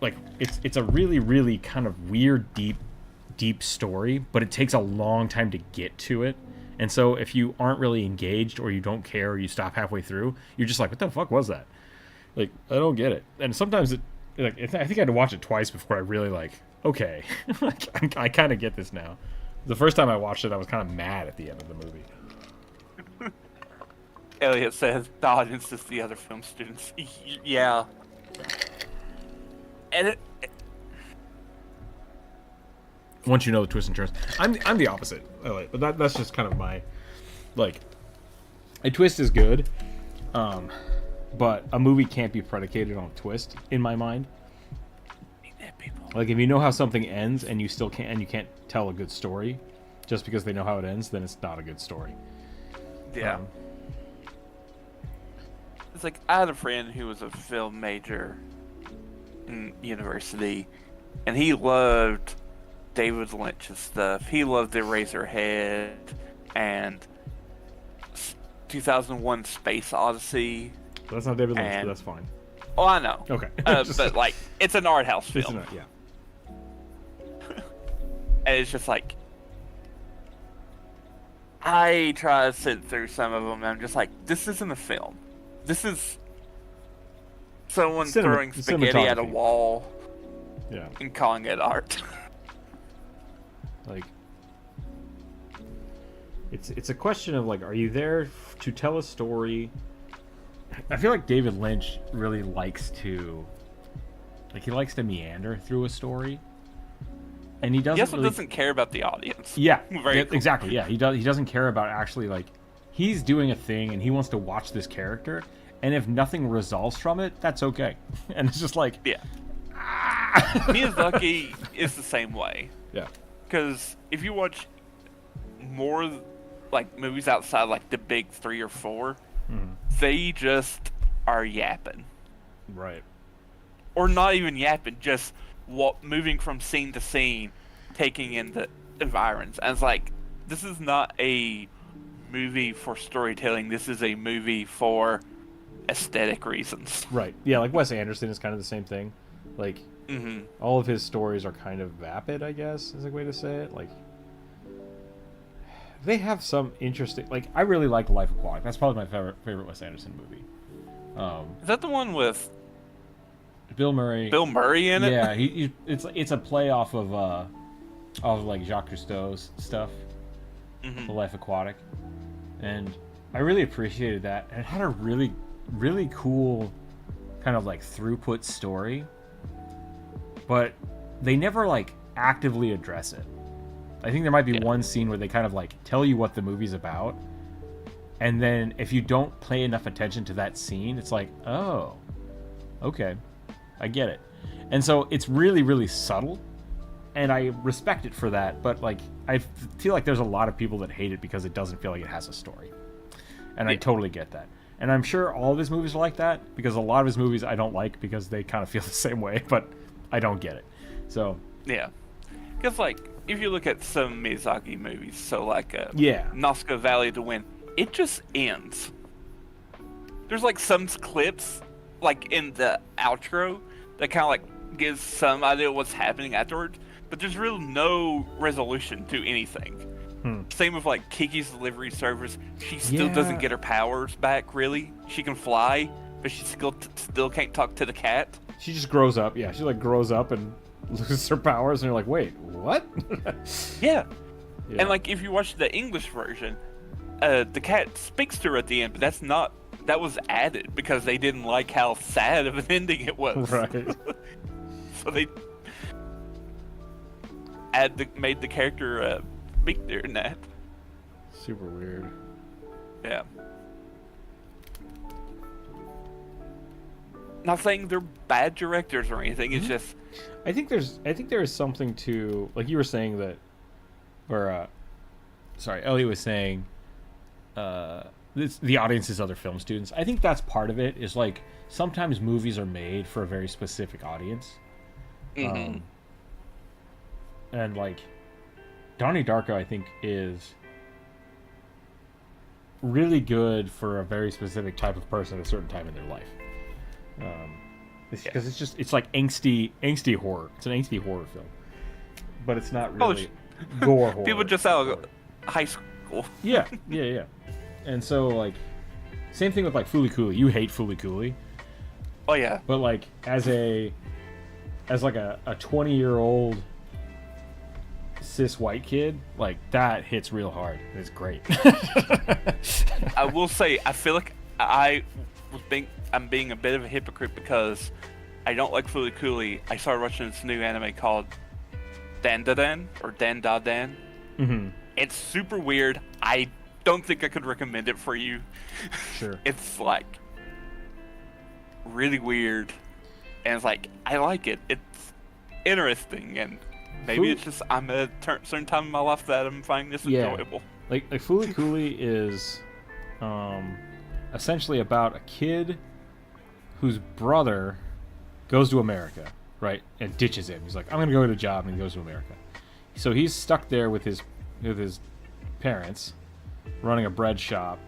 Like it's a really, really kind of weird, deep story, but it takes a long time to get to it. And so if you aren't really engaged or you don't care or you stop halfway through, you're just like, what the fuck was that? Like, I don't get it. And sometimes I think I had to watch it twice before I really like, okay, I kind of get this now. The first time I watched it, I was kind of mad at the end of the movie. Elliot says the audience is the other film students. Yeah. And once you know the twists and turns, I'm the opposite. But that's just kind of my, like, a twist is good, but a movie can't be predicated on a twist in my mind. Like if you know how something ends and you can't tell a good story, just because they know how it ends, then it's not a good story. Yeah. It's like I had a friend who was a film major in university, and he loved David Lynch's stuff. He loved Eraserhead and 2001: Space Odyssey. That's not David Lynch, but that's fine. Oh, I know. Okay. But like, it's an art house film. Yeah. And it's just like, I try to sit through some of them, and I'm just like, this isn't a film. This is someone throwing spaghetti at a wall, and calling it art. Like, it's a question of like, are you there to tell a story? I feel like David Lynch really likes to meander through a story, and he doesn't care about the audience. Yeah, exactly. Yeah, he doesn't care about actually, like, he's doing a thing and he wants to watch this character, and if nothing resolves from it, that's okay. And it's just like, Miyazaki is the same way. Yeah, because if you watch more like movies outside like the big 3 or 4. They just are yapping. Right. Or not even yapping, just moving from scene to scene, taking in the environs. And it's like, this is not a movie for storytelling. This is a movie for aesthetic reasons. Right. Yeah, like Wes Anderson is kind of the same thing. Like, all of his stories are kind of vapid, I guess, is a way to say it. Like, they have some interesting... Like, I really like Life Aquatic. That's probably my favorite Wes Anderson movie. Is that the one with... Bill Murray? Bill Murray in it? Yeah, it's a play off of like Jacques Cousteau's stuff, The Life Aquatic, and I really appreciated that. And it had a really, really cool kind of like throughput story, but they never like actively address it. I think there might be one scene where they kind of like tell you what the movie's about, and then if you don't pay enough attention to that scene, it's like, oh, okay, I get it. And so it's really, really subtle, and I respect it for that, but like I feel like there's a lot of people that hate it because it doesn't feel like it has a story. And I totally get that. And I'm sure all of his movies are like that, because a lot of his movies I don't like because they kind of feel the same way, but I don't get it. So yeah, because like if you look at some Miyazaki movies, so like Nazca Valley of the Wind, it just ends. There's like some clips like in the outro that kind of like gives some idea of what's happening afterwards, but there's really no resolution to anything. Same with like Kiki's delivery service. She still doesn't get her powers back. Really, she can fly, but she still can't talk to the cat. She just grows up. Yeah, she like grows up and loses her powers, and you're like, wait, what? Yeah. And like if you watch the English version, the cat speaks to her at the end, but that was added because they didn't like how sad of an ending it was. Right. So they made the character speak during that. Super weird. Yeah. Not saying they're bad directors or anything. It's just I think there is something to, like you were saying that, or sorry, Elliot was saying, the audience is other film students. I think that's part of it. Is like sometimes movies are made for a very specific audience, and like Donnie Darko, I think, is really good for a very specific type of person at a certain time in their life. Because it's like angsty horror. It's an angsty horror film, but it's not really gore horror. People just out of high school. Yeah. And so like, same thing with like Fooly Cooly. You hate Fooly Cooly. Oh yeah. But like as like a 20-year-old cis white kid, like that hits real hard. It's great. I will say, I feel like I'm being a bit of a hypocrite because I don't like Fooly Cooly. I started watching this new anime called Dan Da Dan or Dan Da Dan. Mm-hmm. It's super weird. I don't think I could recommend it for you. Sure. It's like really weird, and it's like I like it. It's interesting, and maybe it's just I'm at a certain time in my life that I'm finding this enjoyable. Like Fooly Cooly is essentially about a kid whose brother goes to America, right, and ditches him. He's like, I'm gonna go get a job, and he goes to America. So he's stuck there with his parents, running a bread shop,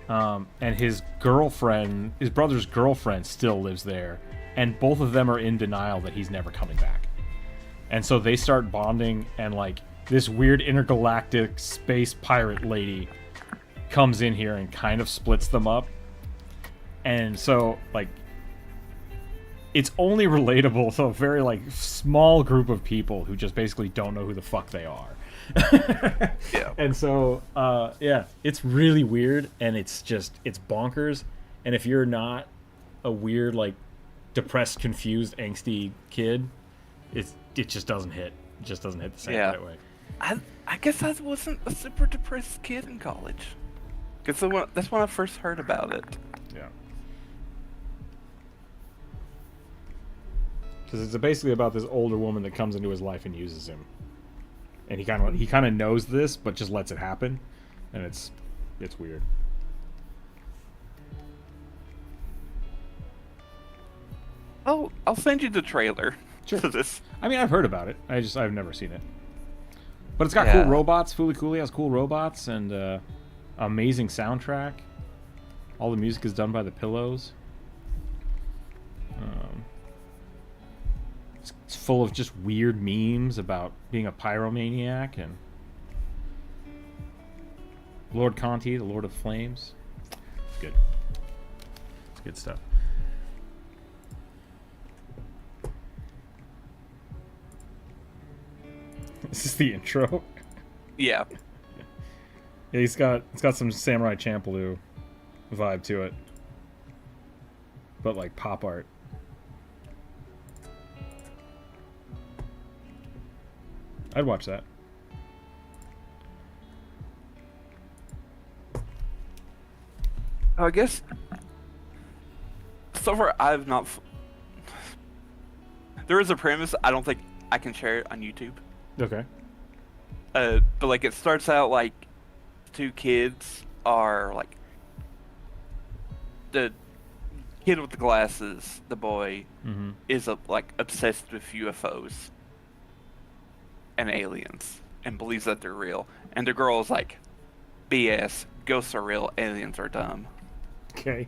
and his brother's girlfriend still lives there, and both of them are in denial that he's never coming back. And so they start bonding, and like this weird intergalactic space pirate lady comes in here and kind of splits them up. And so like it's only relatable to a very like small group of people who just basically don't know who the fuck they are. Yeah. And so it's really weird, and it's bonkers. And if you're not a weird, like depressed, confused, angsty kid, it just doesn't hit. It just doesn't hit the same right way. I guess I wasn't a super depressed kid in college. Because that's when I first heard about it. Yeah. Because it's basically about this older woman that comes into his life and uses him, and he kind of knows this, but just lets it happen, and it's weird. Oh, I'll send you the trailer to this. I mean, I've heard about it. I've never seen it, but it's got cool robots. Fooly Cooly has cool robots and amazing soundtrack. All the music is done by the Pillows. It's full of just weird memes about being a pyromaniac and Lord Conti, the Lord of Flames. It's good. It's good stuff. This is the intro. Yeah. Yeah, it's got some Samurai Champloo vibe to it, but like pop art. I'd watch that. I guess so far I've not. There is a premise. I don't think I can share it on YouTube. Okay. But like it starts out like two kids are like the kid with the glasses, the boy, is like obsessed with UFOs and aliens and believes that they're real, and the girl is like, BS, ghosts are real, aliens are dumb. Okay.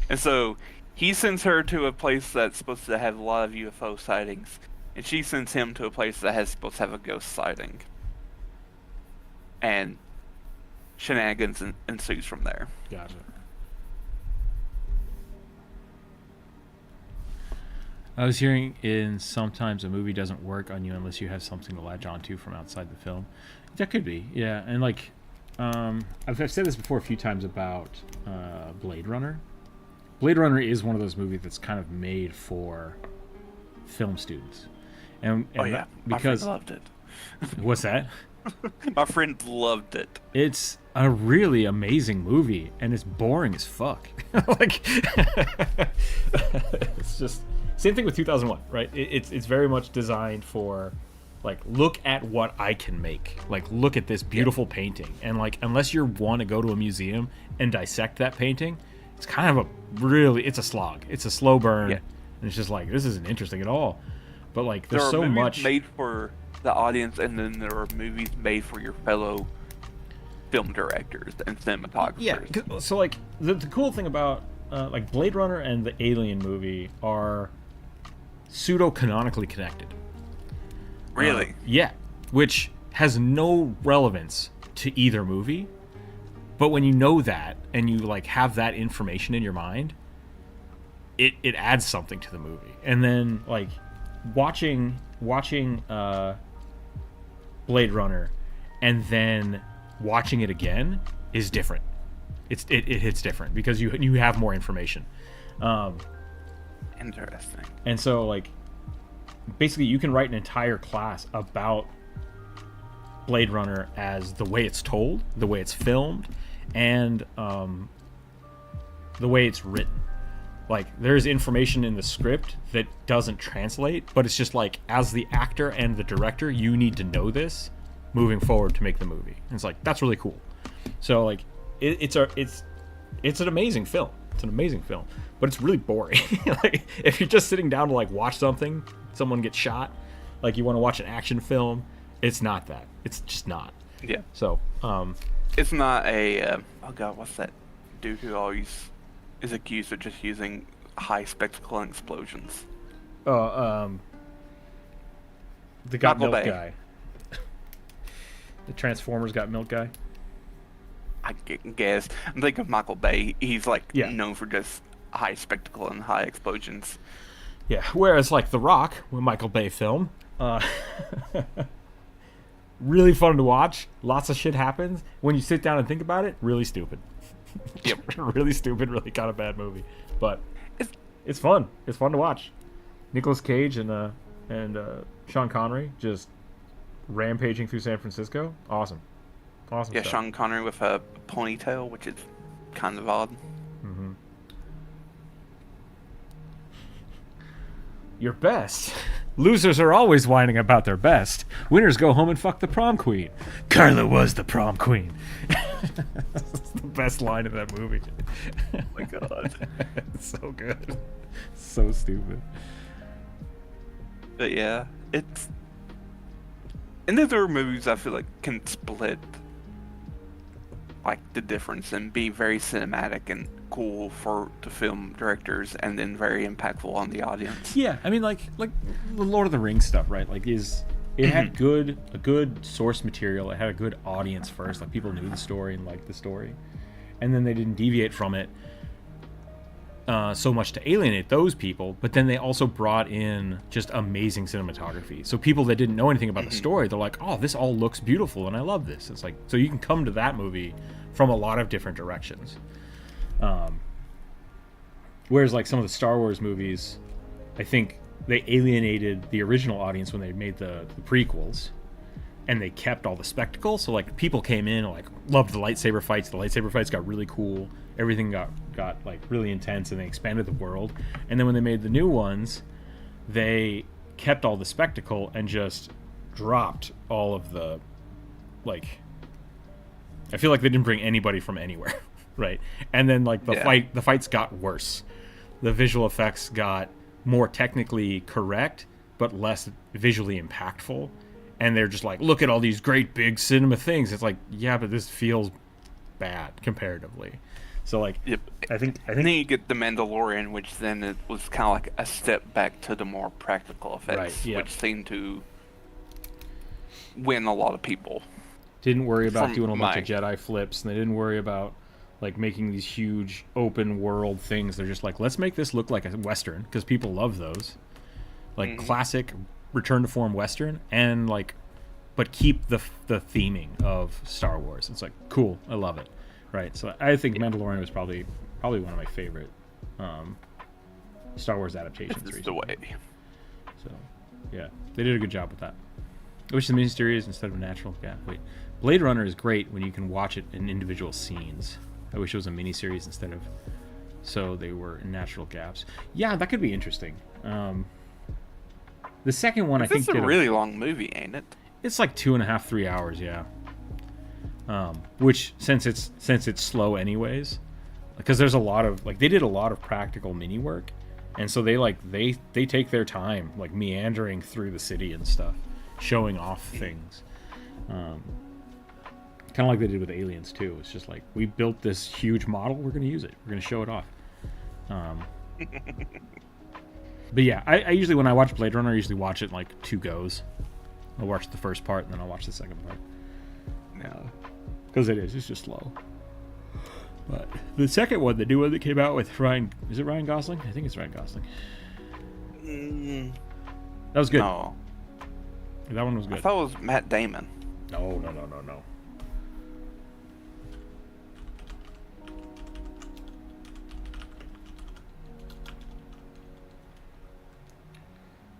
And so he sends her to a place that's supposed to have a lot of UFO sightings, and she sends him to a place that has supposed to have a ghost sighting. And shenanigans ensues from there. Gotcha. I was hearing in sometimes a movie doesn't work on you unless you have something to latch onto from outside the film. That could be, yeah. And like, I've said this before a few times about Blade Runner. Blade Runner is one of those movies that's kind of made for film students. And Oh yeah, my friend because loved it. what's that? My friend loved it. It's a really amazing movie, and it's boring as fuck. Like, it's just same thing with 2001, right? It's very much designed for, like, look at what I can make. Like, look at this beautiful painting, and like, unless you want to go to a museum and dissect that painting, it's kind of it's a slog. It's a slow burn, and it's just like, this isn't interesting at all. But like, there's so much made for the audience, and then there are movies made for your fellow film directors and cinematographers. Yeah, so like the cool thing about like Blade Runner and the Alien movie are pseudo-canonically connected. Really? Yeah, which has no relevance to either movie, but when you know that and you like have that information in your mind, it adds something to the movie. And then like watching Blade Runner and then watching it again is different. It hits different because you have more information. Interesting. And so like basically you can write an entire class about Blade Runner as the way it's told, the way it's filmed, and the way it's written. Like, there's information in the script that doesn't translate, but it's just like, as the actor and the director, you need to know this moving forward to make the movie. And it's like, that's really cool. So like, it's an amazing film. It's an amazing film, but it's really boring. Like, if you're just sitting down to like watch something, someone gets shot, like you want to watch an action film, it's not that. It's just not. Yeah. So, it's not a oh god, what's that dude who always is accused of just using high spectacle and explosions? the Got Michael Milk Bay. guy. The Transformers Got Milk guy. I guess. I'm thinking of Michael Bay. He's like Yeah. known for just high spectacle and high explosions. Yeah, whereas like The Rock, a Michael Bay film, really fun to watch. Lots of shit happens. When you sit down and think about it, really stupid. Yep. Really stupid, really kind of bad movie. But it's fun. It's fun to watch. Nicolas Cage and Sean Connery just rampaging through San Francisco. Awesome. Awesome Yeah, stuff. Sean Connery with a ponytail, which is kind of odd. Mm-hmm. Your best. Losers are always whining about their best. Winners go home and fuck the prom queen. Carla was the prom queen. That's the best line in that movie. Oh my god. It's so good. So stupid. But yeah, it's... And then there are movies I feel like can split like the difference and be very cinematic and cool for the film directors, and then very impactful on the audience. Yeah, I mean, like the Lord of the Rings stuff, right? Like, it had a good source material. It had a good audience first. Like, people knew the story and liked the story, and then they didn't deviate from it so much to alienate those people. But then they also brought in just amazing cinematography. So people that didn't know anything about the story, they're like, "Oh, this all looks beautiful, and I love this." It's like, so you can come to that movie from a lot of different directions. Whereas like some of the Star Wars movies, I think they alienated the original audience when they made the prequels, and they kept all the spectacle. So like people came in and like loved the lightsaber fights. The lightsaber fights got really cool. Everything got like really intense, and they expanded the world. And then when they made the new ones, they kept all the spectacle and just dropped all of the, like, I feel like they didn't bring anybody from anywhere. Right. And then like the fights got worse. The visual effects got more technically correct, but less visually impactful. And they're just like, look at all these great big cinema things. It's like, yeah, but this feels bad comparatively. So like, Yep. I think And then you get the Mandalorian, which then it was kind of like a step back to the more practical effects, Right, yep. which seemed to win a lot of people. didn't worry about From doing a bunch my- of Jedi flips, and they didn't worry about like making these huge open world things. They're just like, let's make this look like a Western because people love those, like classic return to form Western, and like, but keep the theming of Star Wars. It's like cool, I love it, right? So I think Mandalorian was probably one of my favorite Star Wars adaptations. This is the way. So yeah, they did a good job with that. I wish the miniseries instead of a natural. Yeah, wait. Blade Runner is great when you can watch it in individual scenes. I wish it was a miniseries instead of so they were in natural gaps. Yeah, that could be interesting. The second one, I think, This is a really long movie, ain't it? it's like 2.5, 3 hours. Yeah. Which since it's slow anyways, because there's a lot of like they did a lot of practical mini work, and so they take their time like meandering through the city and stuff, showing off things. Kind of like they did with Aliens too. It's just like we built this huge model, we're going to use it, we're going to show it off. But yeah, I usually when I watch Blade Runner, I usually watch it in like 2 goes. I'll watch the first part and then I'll watch the second part. Because it's just slow. But the second one, the new one that came out with Ryan, is it Ryan Gosling? I think it's Ryan Gosling. That was good. No. That one was good. I thought it was Matt Damon. No.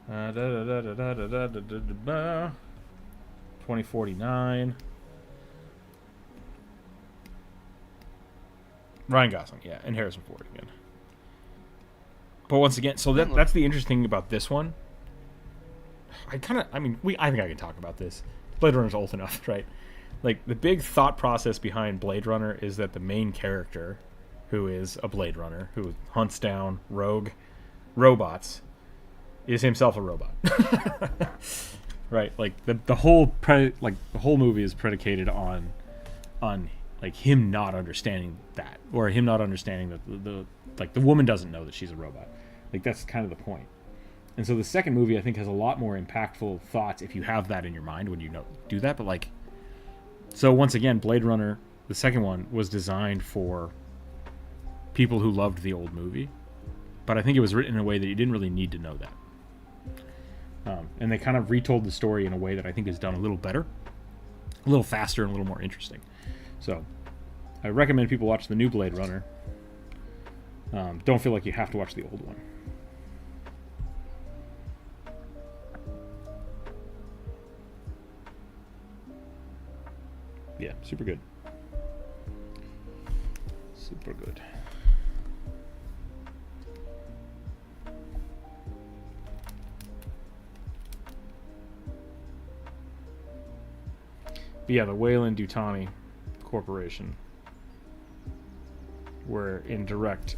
Da, da, da, da, da, da, da, da, da, da. 2049. Ryan Gosling, yeah, and Harrison Ford again. But once again, so that's the interesting thing about this one. I think I can talk about this. Blade Runner's old enough, right? Like, the big thought process behind Blade Runner is that the main character, who is a Blade Runner, who hunts down rogue robots, is himself a robot. Right? Like, the whole movie is predicated on like him not understanding that, or him not understanding that the woman doesn't know that she's a robot. Like, that's kind of the point. And so the second movie, I think, has a lot more impactful thoughts if you have that in your mind when you do that. But like, so once again, Blade Runner, the second one, was designed for people who loved the old movie, but I think it was written in a way that you didn't really need to know that. And they kind of retold the story in a way that I think is done a little better, a little faster, and a little more interesting. So I recommend people watch the new Blade Runner. Don't feel like you have to watch the old one. Yeah, super good. Super good. But yeah, the Weyland-Yutani Corporation were in direct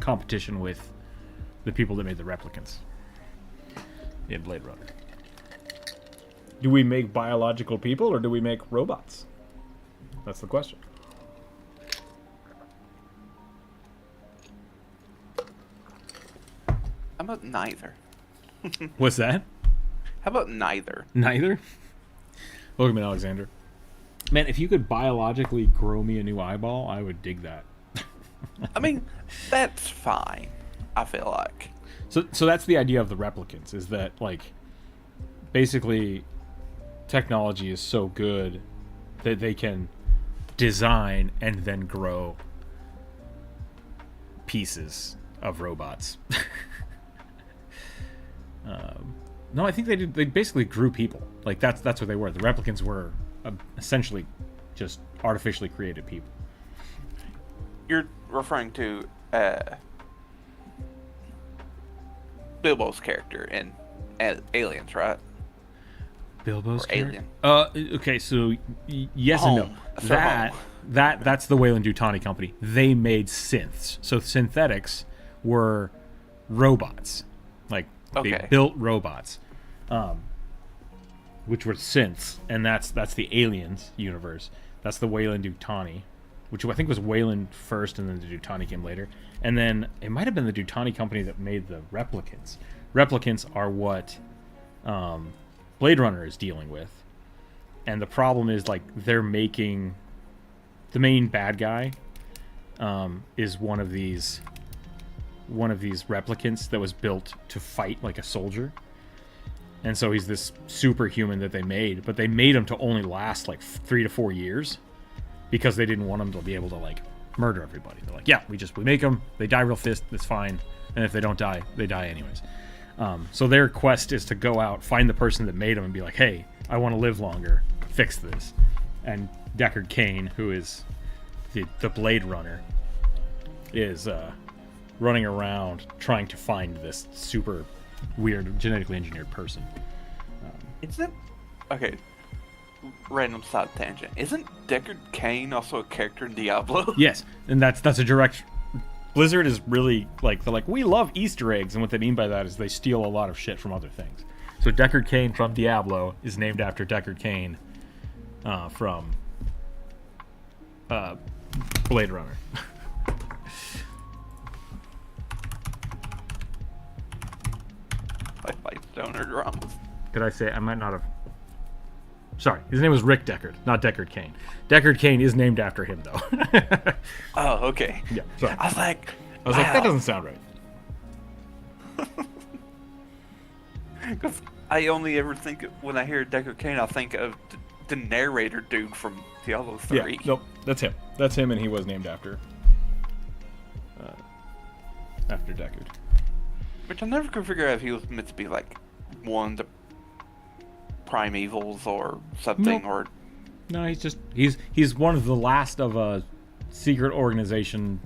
competition with the people that made the replicants in Blade Runner. Do we make biological people or do we make robots? That's the question. How about neither? What's that? How about neither? Neither? Welcome in, Alexander. Man, if you could biologically grow me a new eyeball, I would dig that. I mean, that's fine, I feel like. So that's the idea of the replicants, is that, like, basically technology is so good that they can design and then grow pieces of robots. No, I think they did. They basically grew people. Like, that's what they were. The replicants were essentially just artificially created people. You're referring to Bilbo's character in Aliens, right? Bilbo's Or character? Alien. Okay, so yes and no. Home. Sir Home. That's the Weyland-Yutani company. They made synths. So synthetics were robots. Like, they Okay. built robots, which were synths, and that's the Aliens universe. That's the Weyland-Yutani which I think was Wayland first, and then the Dutani came later. And then it might have been the Dutani company that made the replicants. Replicants are what Blade Runner is dealing with. And the problem is, like, they're making... The main bad guy is one of these replicants that was built to fight like a soldier. And so he's this superhuman that they made, but they made him to only last like 3 to 4 years because they didn't want him to be able to like murder everybody. They're like, yeah, we make them, they die real fast, that's fine. And if they don't die, they die anyways. So their quest is to go out, find the person that made him and be like, hey, I want to live longer, fix this. And Deckard Cain, who is the Blade Runner, is running around trying to find this super weird genetically engineered person. Isn't okay? Random side tangent. Isn't Deckard Cain also a character in Diablo? Yes, and that's a direct. Blizzard is really like, they're like, we love Easter eggs, and what they mean by that is they steal a lot of shit from other things. So Deckard Cain from Diablo is named after Deckard Cain from Blade Runner. Like stoner dramas. Did I say? I might not have. Sorry, his name was Rick Deckard, not Deckard Cain. Deckard Cain is named after him, though. Oh, okay. Yeah, sorry. I was like, that doesn't sound right. Because I only ever think, when I hear Deckard Cain, I think of the narrator dude from Diablo 3. Yeah, nope, that's him. That's him, and he was named after Deckard. Which I never could figure out if he was meant to be like one of the primevals or something. Nope. Or no, he's one of the last of a secret organization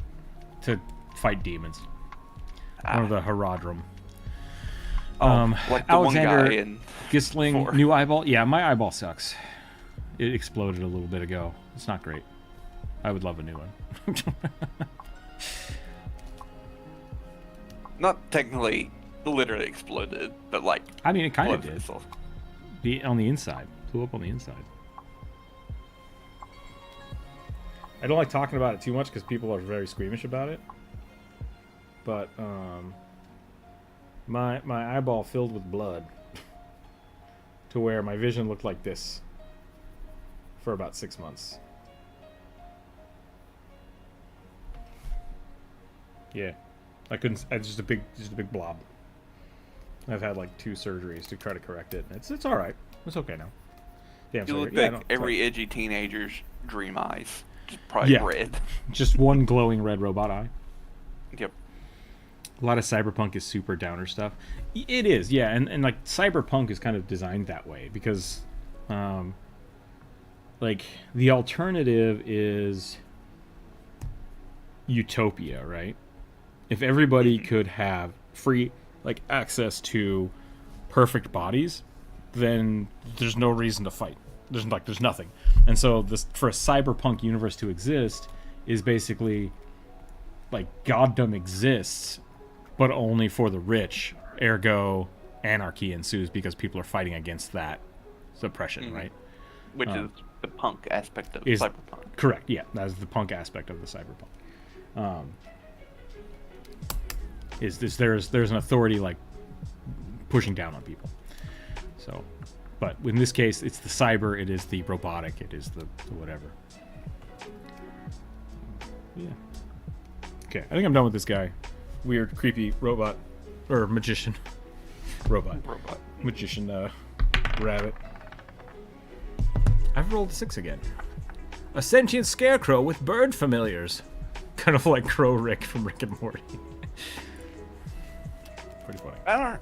to fight demons. One of the Herodrum. like the Alexander one guy in Gisling, 4. new eyeball. Yeah, my eyeball sucks. It exploded a little bit ago. It's not great. I would love a new one. Not technically, literally exploded, but like. I mean, it kind of blood did. vessel. On the inside. Blew up on the inside. I don't like talking about it too much because people are very squeamish about it. But my eyeball filled with blood to where my vision looked like this for about 6 months. Yeah. I couldn't. It's just a big blob. I've had like 2 surgeries to try to correct it. It's all right. It's okay now. Damn. You look like every edgy teenager's dream eyes, just probably red. Just one glowing red robot eye. Yep. A lot of cyberpunk is super downer stuff. It is, yeah, and like cyberpunk is kind of designed that way because, like the alternative is utopia, right? If everybody could have free like access to perfect bodies, then there's no reason to fight. There's nothing. And so this, for a cyberpunk universe to exist, is basically like goddom exists, but only for the rich. Ergo, anarchy ensues because people are fighting against that suppression, right? Which is the punk aspect of cyberpunk. Correct. Yeah, that's the punk aspect of the cyberpunk. There's an authority like pushing down on people. So, but in this case, it's the cyber, it is the robotic, it is the whatever. Yeah. Okay, I think I'm done with this guy. Weird, creepy robot or magician. Robot. Magician rabbit. I've rolled 6 again. A sentient scarecrow with bird familiars. Kind of like Crow Rick from Rick and Morty. Pretty funny. I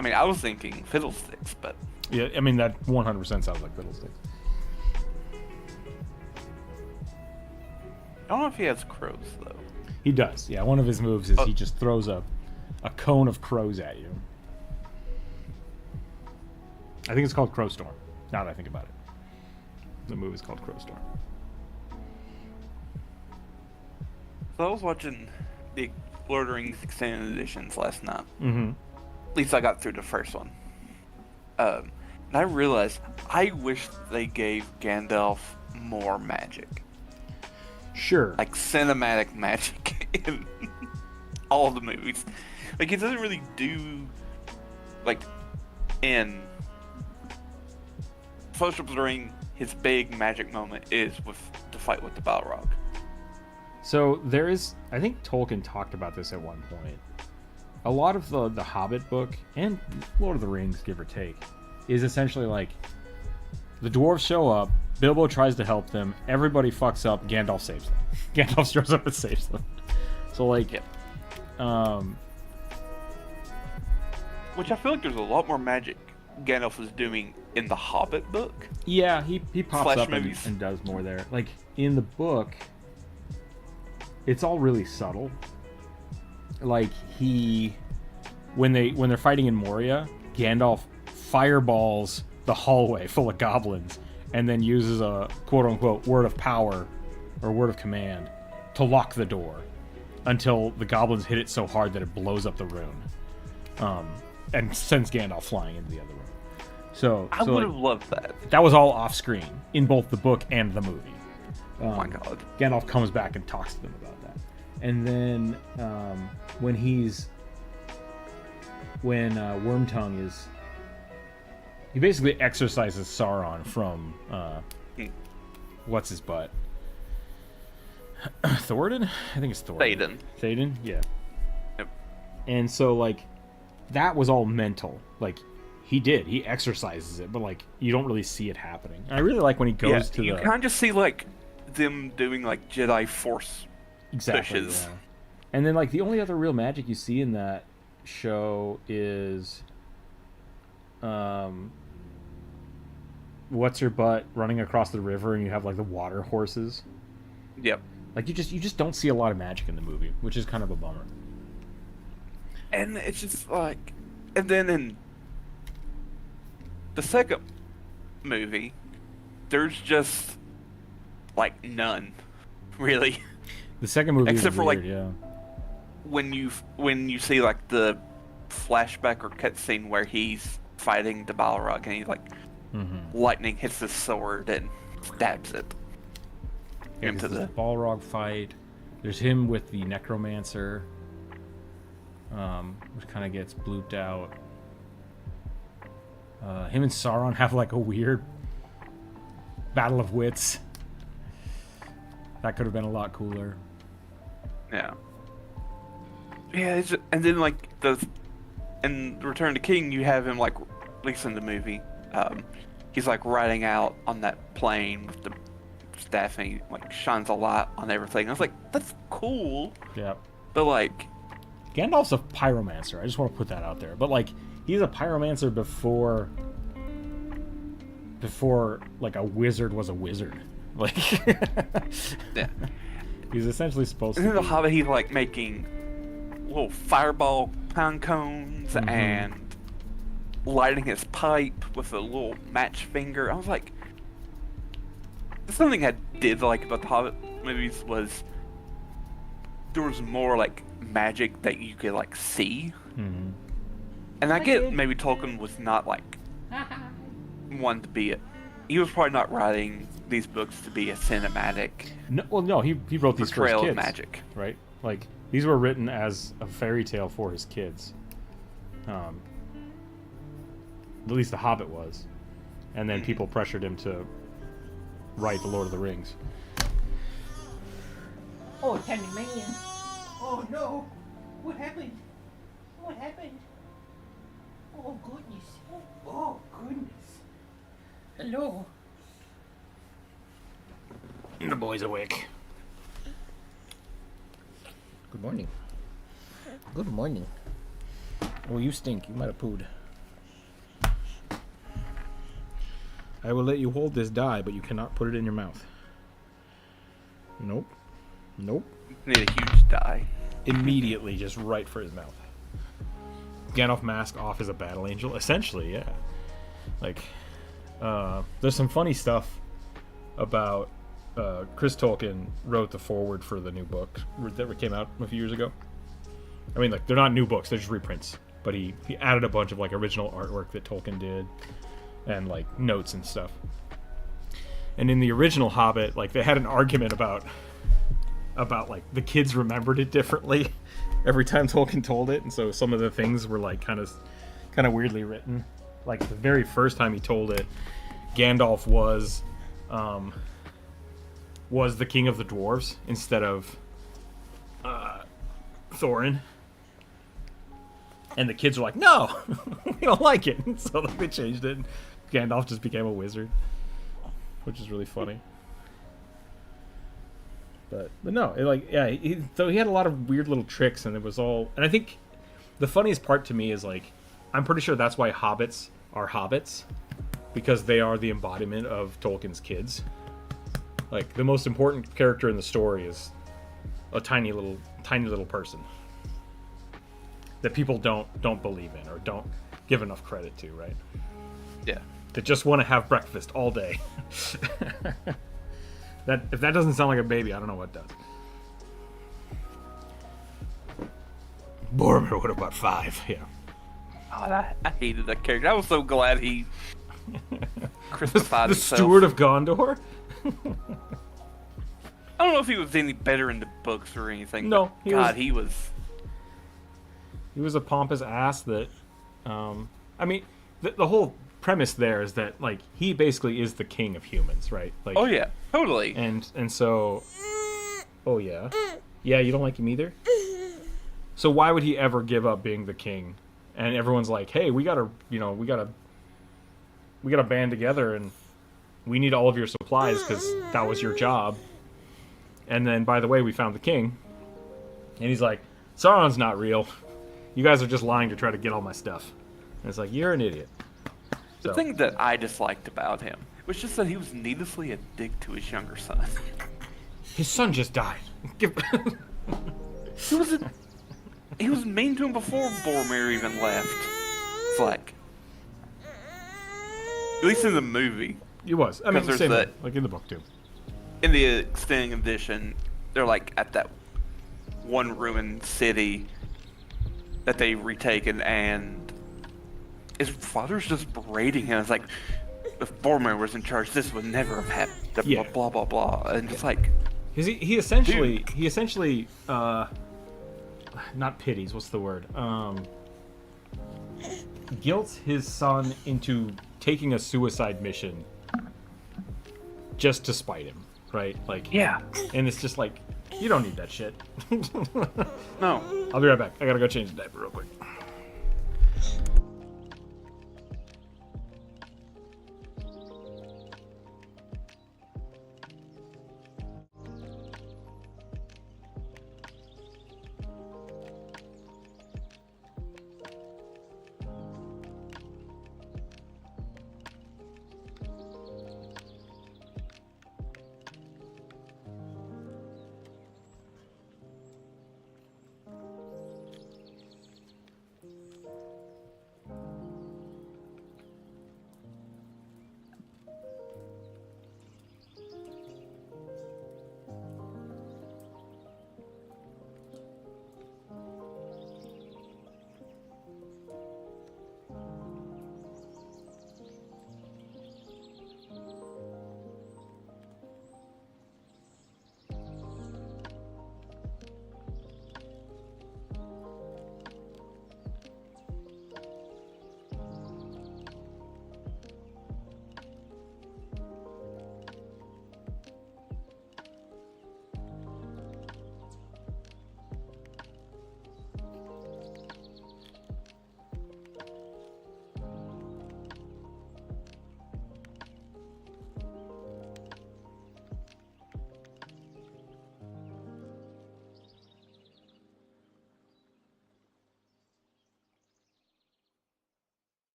mean, I was thinking Fiddlesticks, but... Yeah, I mean, that 100% sounds like Fiddlesticks. I don't know if he has crows, though. He does, yeah. One of his moves is he just throws a cone of crows at you. I think it's called Crow Storm, now that I think about it. The move is called Crow Storm. So I was watching the Lord of the Rings Extended Editions last night. Mm-hmm. At least I got through the first one. I realized I wish they gave Gandalf more magic. Sure. Like cinematic magic in all the movies. Like, it doesn't really do, like, in Fellowship of the Ring, his big magic moment is with the fight with the Balrog. So there is, I think Tolkien talked about this at one point. A lot of the Hobbit book and Lord of the Rings, give or take, is essentially like the dwarves show up, Bilbo tries to help them, everybody fucks up, Gandalf saves them. Gandalf shows up and saves them. So like, Yep. Which I feel like there's a lot more magic Gandalf is doing in the Hobbit book. yeah, he pops Slash up movies. and does more there. Like in the book, it's all really subtle. Like when they're fighting in Moria, Gandalf fireballs the hallway full of goblins and then uses a quote-unquote word of power or word of command to lock the door until the goblins hit it so hard that it blows up the rune, and sends Gandalf flying into the other room. So I would have loved that. that was all off screen in both the book and the movie. Oh my god. Gandalf comes back and talks to them about that. And then when Wormtongue is, he basically exorcises Sauron from what's his butt? Thoradin? I think it's Thoradin. Théoden, yeah. Yep. And so like that was all mental. Like he exercises it, but like you don't really see it happening. And I really like when he goes to you the, kind of just see like them doing like Jedi Force exactly, pushes. yeah. And then like the only other real magic you see in that show is what's her butt running across the river and you have like the water horses. Yep. Like you just don't see a lot of magic in the movie, which is kind of a bummer. And it's just like, and then in the second movie, there's just like none, really. The second movie Except is for, weird, like, yeah. When you see like the flashback or cutscene where he's fighting the Balrog and he's like lightning hits his sword and stabs it Yeah, into there's the this Balrog fight. There's him with the necromancer, which kind of gets blooped out. Him and Sauron have like a weird battle of wits. That could have been a lot cooler. yeah. And then like in Return to King, you have him like, at least in the movie, he's like riding out on that plane with the staff and he like shines a light on everything. I was like, that's cool, Yeah. but like, Gandalf's a pyromancer. I just want to put that out there. But like, he's a pyromancer before like a wizard was a wizard. Like, yeah. he's essentially supposed And to then the be. Hobbit, he's like making little fireball pound cones and lighting his pipe with a little match finger. I was like, something I did like about the Hobbit movies was there was more like magic that you could like see. And I get maybe Tolkien was not like one to be it. He was probably not writing these books to be a cinematic No, he wrote these for his portrayal kids, of magic. right? Like these were written as a fairy tale for his kids. At least the Hobbit was, and then people pressured him to write the Lord of the Rings. Oh, tiny man. Oh no. What happened? What happened? Oh goodness. Oh goodness. Hello. The boy's awake. Good morning. Good morning. Well, you stink. You might have pooed. I will let you hold this die, but you cannot put it in your mouth. Nope. Nope. Need a huge die. Immediately, just right for his mouth. Gandalf mask off as a battle angel. Essentially, yeah. Like, there's some funny stuff about Chris Tolkien wrote the foreword for the new book that came out a few years ago. I mean, like, they're not new books, they're just reprints. But he added a bunch of, like, original artwork that Tolkien did. and like notes and stuff. And in the original Hobbit, like they had an argument about like the kids remembered it differently every time Tolkien told it, and so some of the things were like kind of weirdly written. Like the very first time he told it, Gandalf was the king of the dwarves instead of Thorin. And the kids were like, no, we don't like it. And so they changed it. And Gandalf just became a wizard, which is really funny. But no, so he had a lot of weird little tricks, and it was all. And I think the funniest part to me is like, I'm pretty sure that's why hobbits are hobbits, because they are the embodiment of Tolkien's kids. Like the most important character in the story is a tiny little person that people don't believe in or don't give enough credit to, right? Yeah. That just want to have breakfast all day. That if that doesn't sound like a baby, I don't know what does. Boromir, what about 5? Yeah. Oh, I hated that character. I was so glad he Christified the himself. Steward of Gondor? I don't know if he was any better in the books or anything. No, but he was a pompous ass that, I mean, the whole premise there is that, like, he basically is the king of humans, right? Like, oh yeah, totally. And so, oh yeah, yeah, you don't like him either. So why would he ever give up being the king? And everyone's like, hey, we gotta band together, and we need all of your supplies because that was your job. And then, by the way, we found the king. And he's like, Sauron's not real. You guys are just lying to try to get all my stuff. And it's like, you're an idiot. The thing that I disliked about him was just that he was needlessly a dick to his younger son. His son just died. He was mean to him before Boromir even left. It's like, at least in the movie. He was. I mean, there's same that- like in the book too. In the extended edition, they're like at that one ruined city that they retaken, and his father's just berating him. It's like, if Boromir was in charge, this would never have happened. Yeah. Blah blah blah. And it's like, He essentially not pities, what's the word? Guilts his son into taking a suicide mission just to spite him, right? Like, yeah, and it's just like, you don't need that shit. no. I'll be right back. I gotta go change the diaper real quick.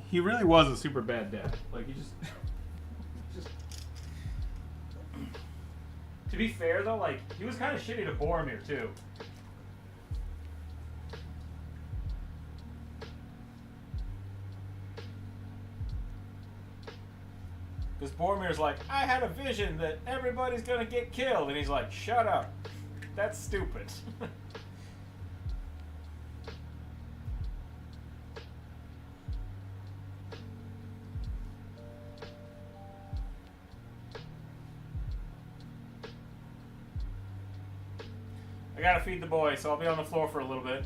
He really was a super bad dad. Like, he just To be fair though, like he was kind of shitty to Boromir too. Because Boromir's like, I had a vision that everybody's gonna get killed, and he's like, shut up. That's stupid. I gotta feed the boy, so I'll be on the floor for a little bit.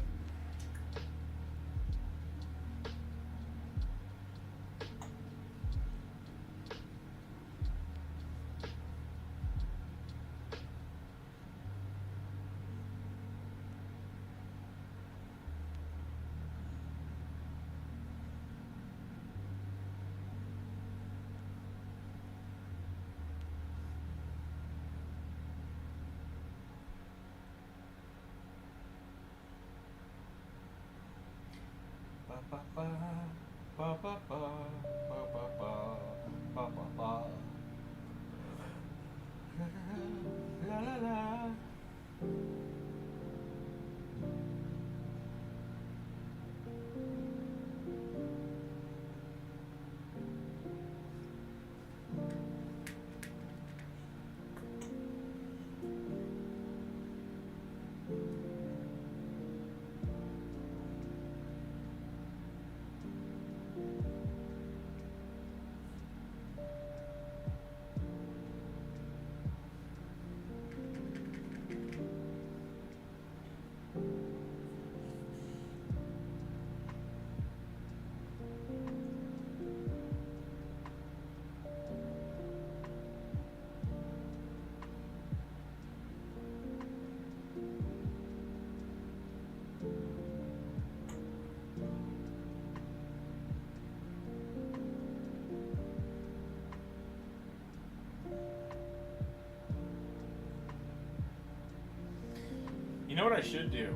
You know what I should do?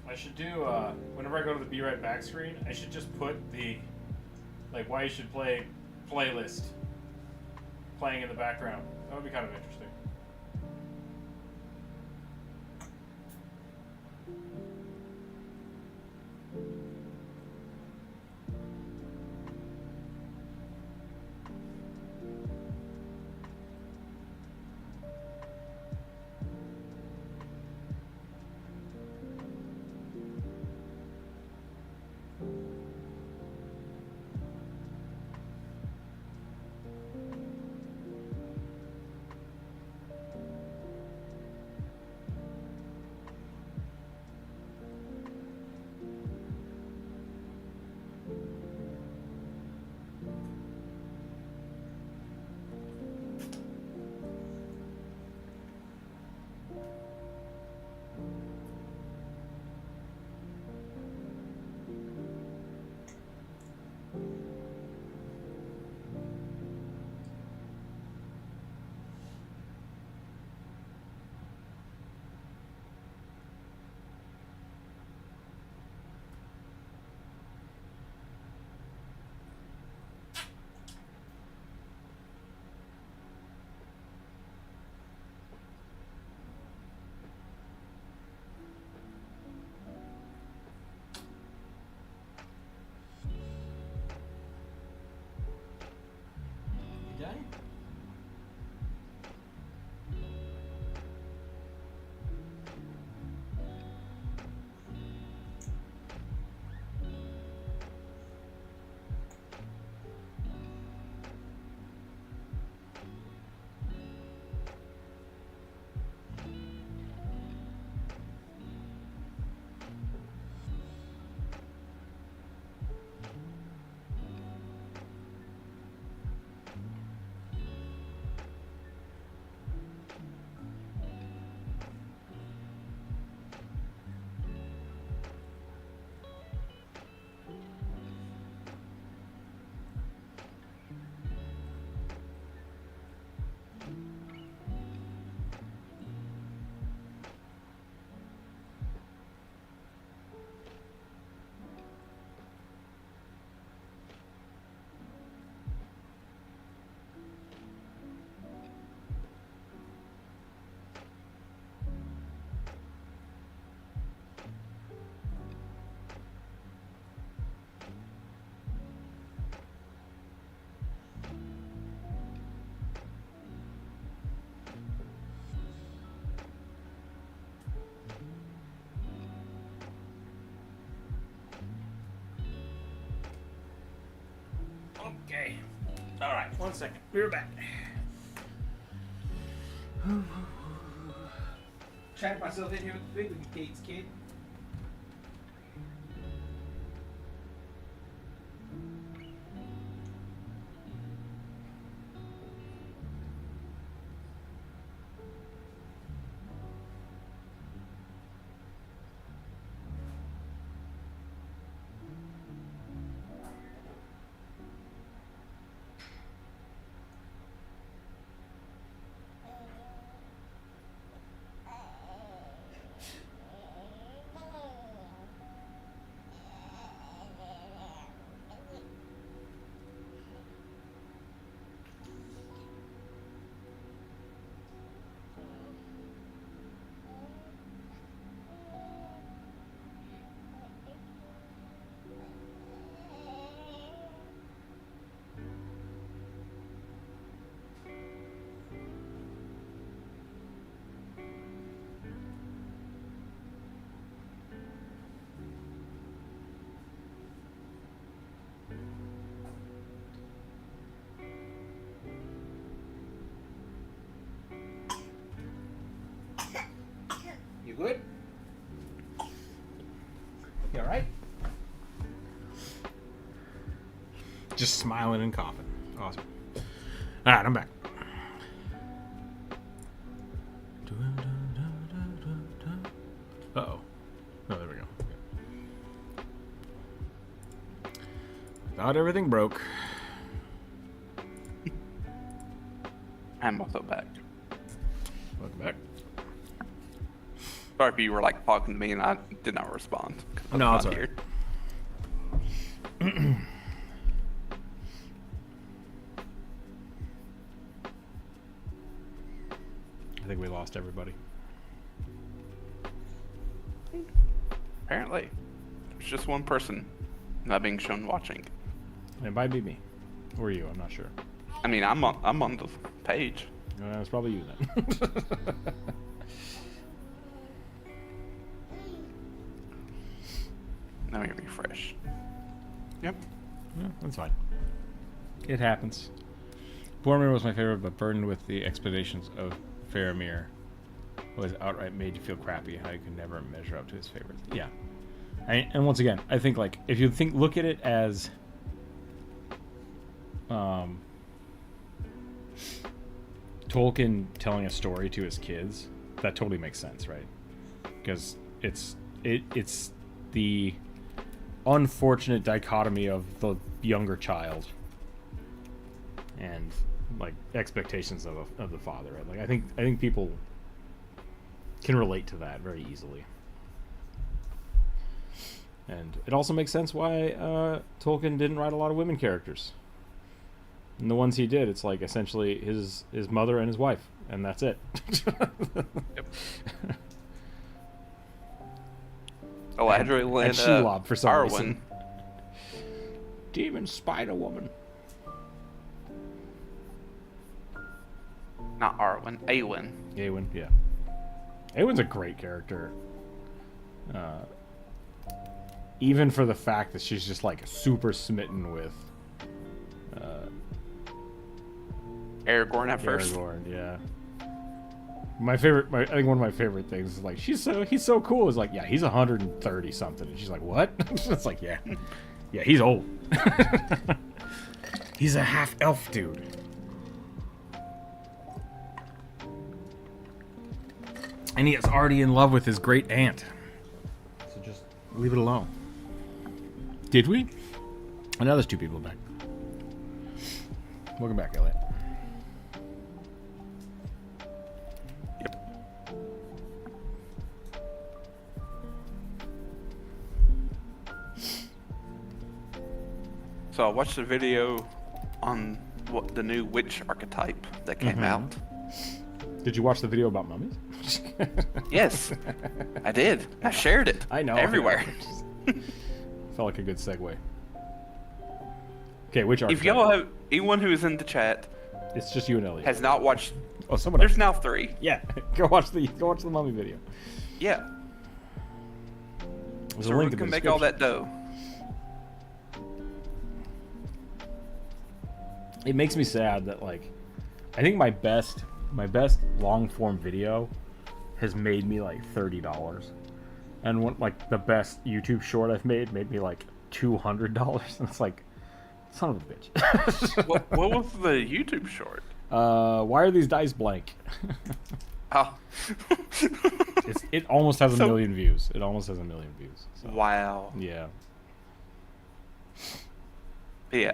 I should do, whenever I go to the Be Right Back screen, I should just put the, like, why you should play playlist playing in the background. That would be kind of interesting. All right, 1 second. We're back. Trapped myself in here with the big league dates, kid. You good? You alright? Just smiling and coughing. Awesome. Alright, I'm back. Uh-oh. Oh, there we go. Thought everything broke. I'm also back. Welcome back. Sorry if you were like talking to me and I did not respond. No, it's not alright. I think we lost everybody. Apparently, there's just one person not being shown watching. It might be me. Or you, I'm not sure. I mean, I'm on the page. It's probably you then. Let me refresh. Yep. Yeah, that's fine. It happens. Boromir was my favorite, but burdened with the explanations of Faramir was outright made you feel crappy how you could never measure up to his favorites. Yeah. And once again, I think like if you look at it as Tolkien telling a story to his kids, that totally makes sense, right? Because it's the unfortunate dichotomy of the younger child and like expectations of the father, right? Like I think people can relate to that very easily. And it also makes sense why Tolkien didn't write a lot of women characters. And the ones he did, it's like essentially his mother and his wife, and that's it. Yep. Galadriel and Shelob for some Arwen. reason. Demon Spider Woman. Not Arwen, Awen. Awen, yeah. Awen's a great character. Even for the fact that she's just like super smitten with Aragorn at first. Aragorn, yeah. I think one of my favorite things is like he's so cool. Is like, yeah, he's 130 something, and she's like, what? It's like, yeah, he's old. He's a half elf dude. And he is already in love with his great aunt. So just leave it alone. Did we? Oh, now there's two people back. Welcome back, Elliot. So I watched a video on what the new witch archetype that came out. Did you watch the video about mummies? Yes, I did. I shared it. I know. Everywhere. Felt like a good segue. Okay, which archetype? If y'all have anyone who is in the chat It's just you and Elliot. has not watched, Oh, someone there's else. now 3. Yeah, go watch the mummy video. Yeah. There's So a we link in can the make all description. that dough. it makes me sad that like I think my best long form video has made me like $30, and one like the best YouTube short I've made me like $200, and it's like, son of a bitch. What was the YouTube short? Why are these dice blank? Oh. It almost has a So- million views. It almost has a million views. So, Wow. yeah. Yeah.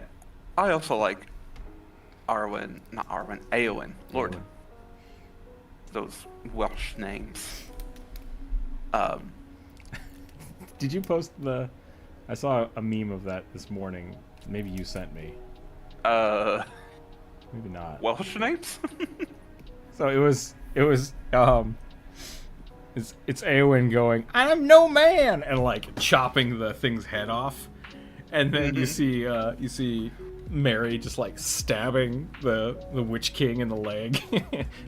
I also like Eowyn. Lord. Eowyn. Those Welsh names. Did you post the? I saw a meme of that this morning. Maybe you sent me. Maybe not. Welsh names? So it's Eowyn going, "I'm no man," and like chopping the thing's head off, and then you see Mary just like stabbing the Witch King in the leg,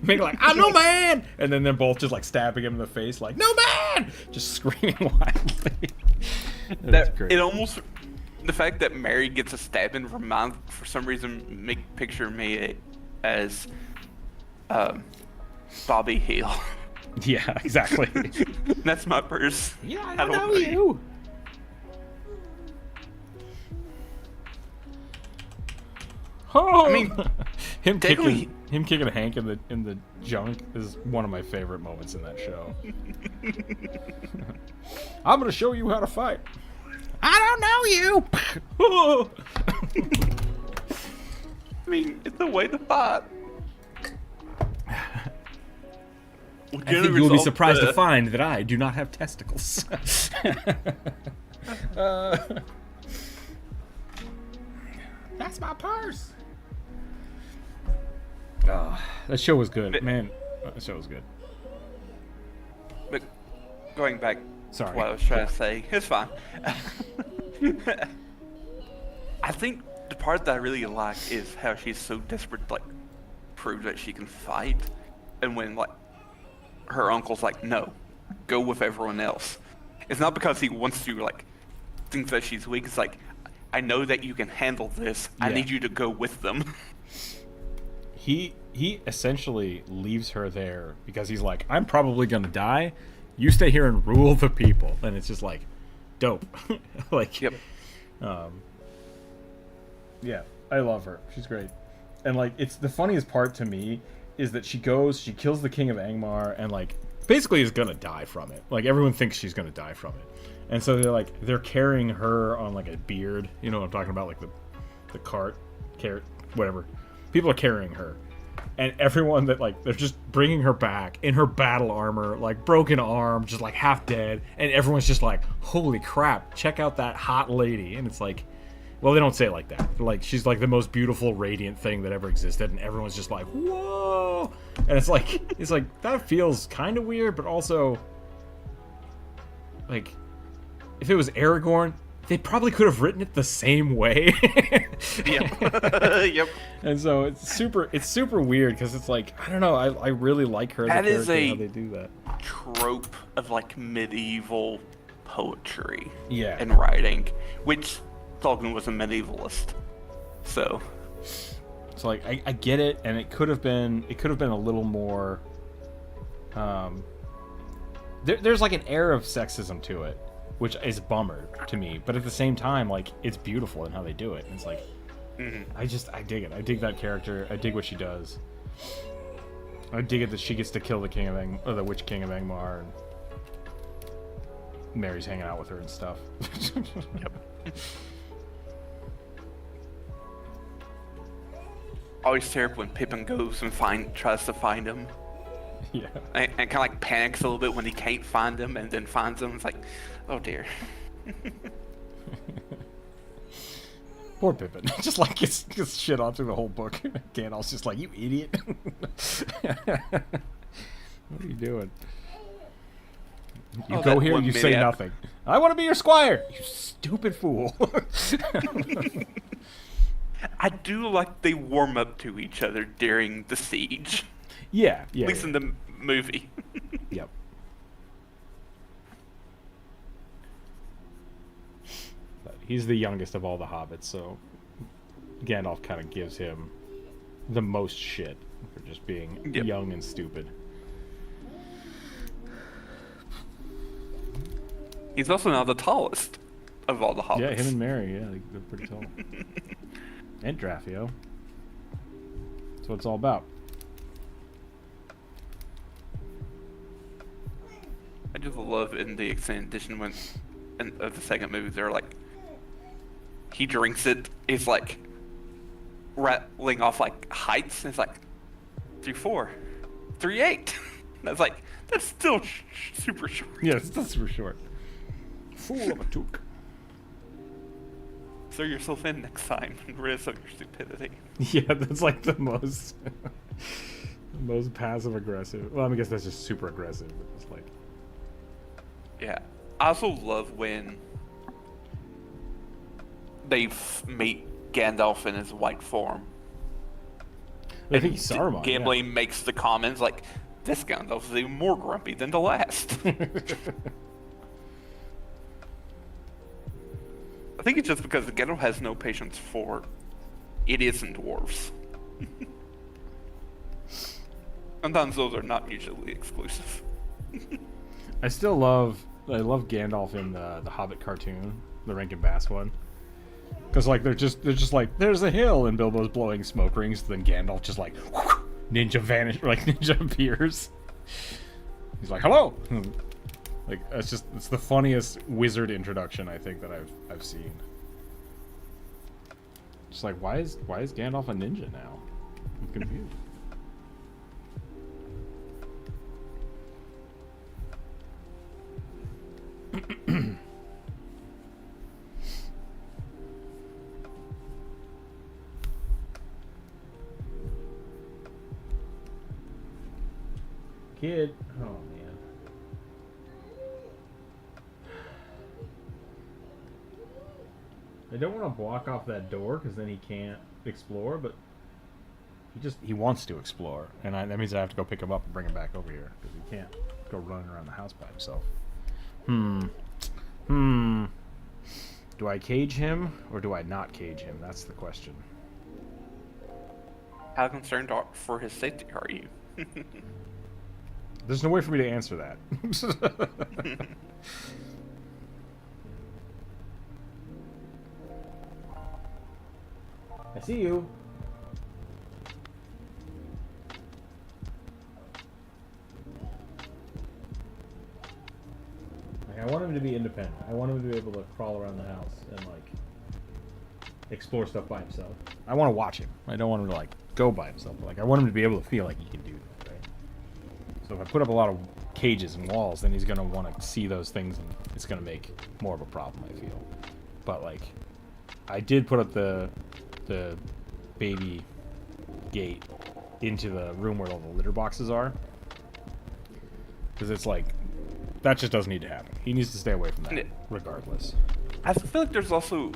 making like, "I'm no man," and then they're both just like stabbing him in the face, like, "No man!" just screaming wildly. That's great. It almost, the fact that Mary gets a stabbing for some reason picture me as Bobby Hill. Yeah, exactly. That's my purse. Yeah, I don't know know. you. Oh, I mean, him technically- kicking Hank in the junk is one of my favorite moments in that show. I'm gonna show you how to fight. I don't know you. I mean, it's a way to fight. I think you will be surprised to find that I do not have testicles. That's my purse. That show was good, man. That show was good. But going back Sorry. to what I was trying to say, it's fine. I think the part that I really like is how she's so desperate to like prove that she can fight, and when like her uncle's like, "No, go with everyone else." It's not because he wants to like think that she's weak. It's like, I know that you can handle this. I Yeah. need you to go with them. He essentially leaves her there because he's like, I'm probably gonna die. You stay here and rule the people. And it's just like, dope. Like, Yep. Yeah, I love her. She's great. And like, it's the funniest part to me is that she kills the king of Angmar, and like basically is gonna die from it. Like everyone thinks she's gonna die from it. And so they're carrying her on like a beard. You know what I'm talking about, like the cart, whatever. People are carrying her. And everyone that like, they're just bringing her back in her battle armor, like broken arm, just like half dead. And everyone's just like, holy crap, check out that hot lady. And it's like, well, they don't say it like that. Like, she's like the most beautiful, radiant thing that ever existed. And everyone's just like, whoa. And it's like, that feels kind of weird, but also like, if it was Aragorn, they probably could have written it the same way. Yep. Yep. And so it's super weird because it's like, I don't know, I really like her as That a is character, a- how they do that. Trope of like medieval poetry Yeah. and writing, which Tolkien was a medievalist, so So like I get it, and it could have been a little more there's like an air of sexism to it, which is a bummer to me, but at the same time, like, it's beautiful in how they do it. And it's like, I dig it. I dig that character. I dig what she does. I dig it that she gets to kill the the Witch King of Angmar, and Mary's hanging out with her and stuff. yep. Always terrible when Pippin goes and tries to find him, Yeah. and kind of like panics a little bit when he can't find him, and then finds him. It's like, oh dear. Poor Pippin. Just like gets shit on through the whole book. Gandalf's just like, you idiot. What are you doing? You Oh, go that here, one you say minute. nothing. I want to be your squire. You stupid fool. I do like they warm up to each other during the siege, yeah. at least in the movie. Yep. But he's the youngest of all the hobbits, so Gandalf kind of gives him the most shit for just being young and stupid. He's also now the tallest of all the hobbits. Yeah, him and Merry, yeah, they're pretty tall. And Draffio. That's what it's all about. I just love in the extended edition when, of the second movie, they're like, he drinks it, he's like, rattling off like heights, and it's like, 3'4", 3'8". That's like, that's still super short. Yeah, it's still super short. Fool of a took. Throw yourself in next time and rid of your stupidity. Yeah, that's like the most, most passive aggressive. Well, I guess that's just super aggressive. But it's like, yeah, I also love when they meet Gandalf in his white form. I think he's Saruman. Gimli makes the comments like, "This Gandalf is even more grumpy than the last." I think it's just because Gandalf has no patience for idiots and dwarves. Sometimes those are not mutually exclusive. I love Gandalf in the Hobbit cartoon, the Rankin Bass one. Because like they're just like, there's a hill, and Bilbo's blowing smoke rings, then Gandalf just like ninja vanish, or like ninja appears. He's like, hello. Like it's the funniest wizard introduction I think that I've seen. Just like, why is Gandalf a ninja now? I'm confused. Kid, oh man. I don't want to block off that door because then he can't explore, but he wants to explore, and that means I have to go pick him up and bring him back over here because he can't go running around the house by himself. Do I cage him or do I not cage him? That's the question. How concerned for his safety are you? There's no way for me to answer that. I see you. Like, I want him to be independent. I want him to be able to crawl around the house and like explore stuff by himself. I want to watch him. I don't want him to like go by himself. But, like, I want him to be able to feel like he can do that, right? So if I put up a lot of cages and walls, then he's gonna want to see those things, and it's gonna make more of a problem, I feel. But like, I did put up the baby gate into the room where all the litter boxes are, because it's like, that just doesn't need to happen. He needs to stay away from that regardless. I feel like there's also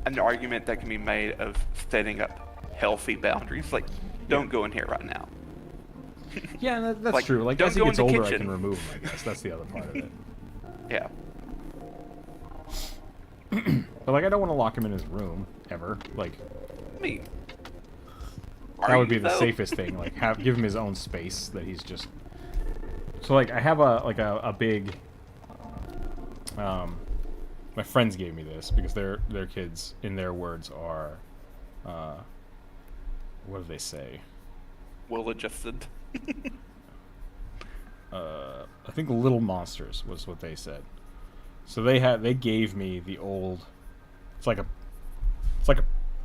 an argument that can be made of setting up healthy boundaries, like, don't go in here right now. Yeah, that's like, true. Like, don't as he go gets in the older, kitchen. I can remove him, I guess. That's the other part of it. Yeah. But like, I don't want to lock him in his room ever. Like, I mean, that would be the safest thing. Like, give him his own space that he's just. So like, I have a big. My friends gave me this because their kids, in their words, are. What do they say? Well-adjusted. I think Little Monsters was what they said. So they gave me the old. It's like a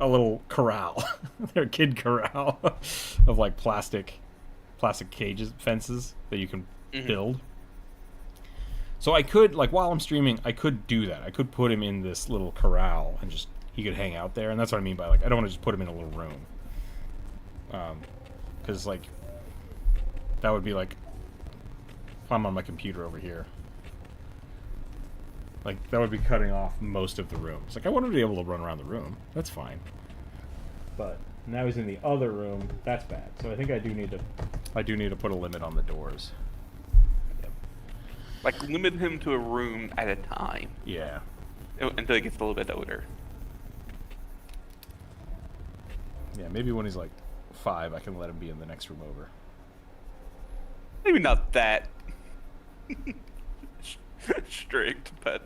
little corral, their kid corral of like plastic cages, fences that you can build. So I could, like, while I'm streaming, I could do that. I could put him in this little corral and just he could hang out there, and that's what I mean by, like, I don't want to just put him in a little room. Because like, that would be like, if I'm on my computer over here. Like, that would be cutting off most of the room. It's like, I want him to be able to run around the room. That's fine. But now he's in the other room. That's bad. So I think I do need to put a limit on the doors. Yep. Like, limit him to a room at a time. Yeah. Until he gets a little bit older. Yeah, maybe when he's like 5, I can let him be in the next room over. Maybe not that strict, but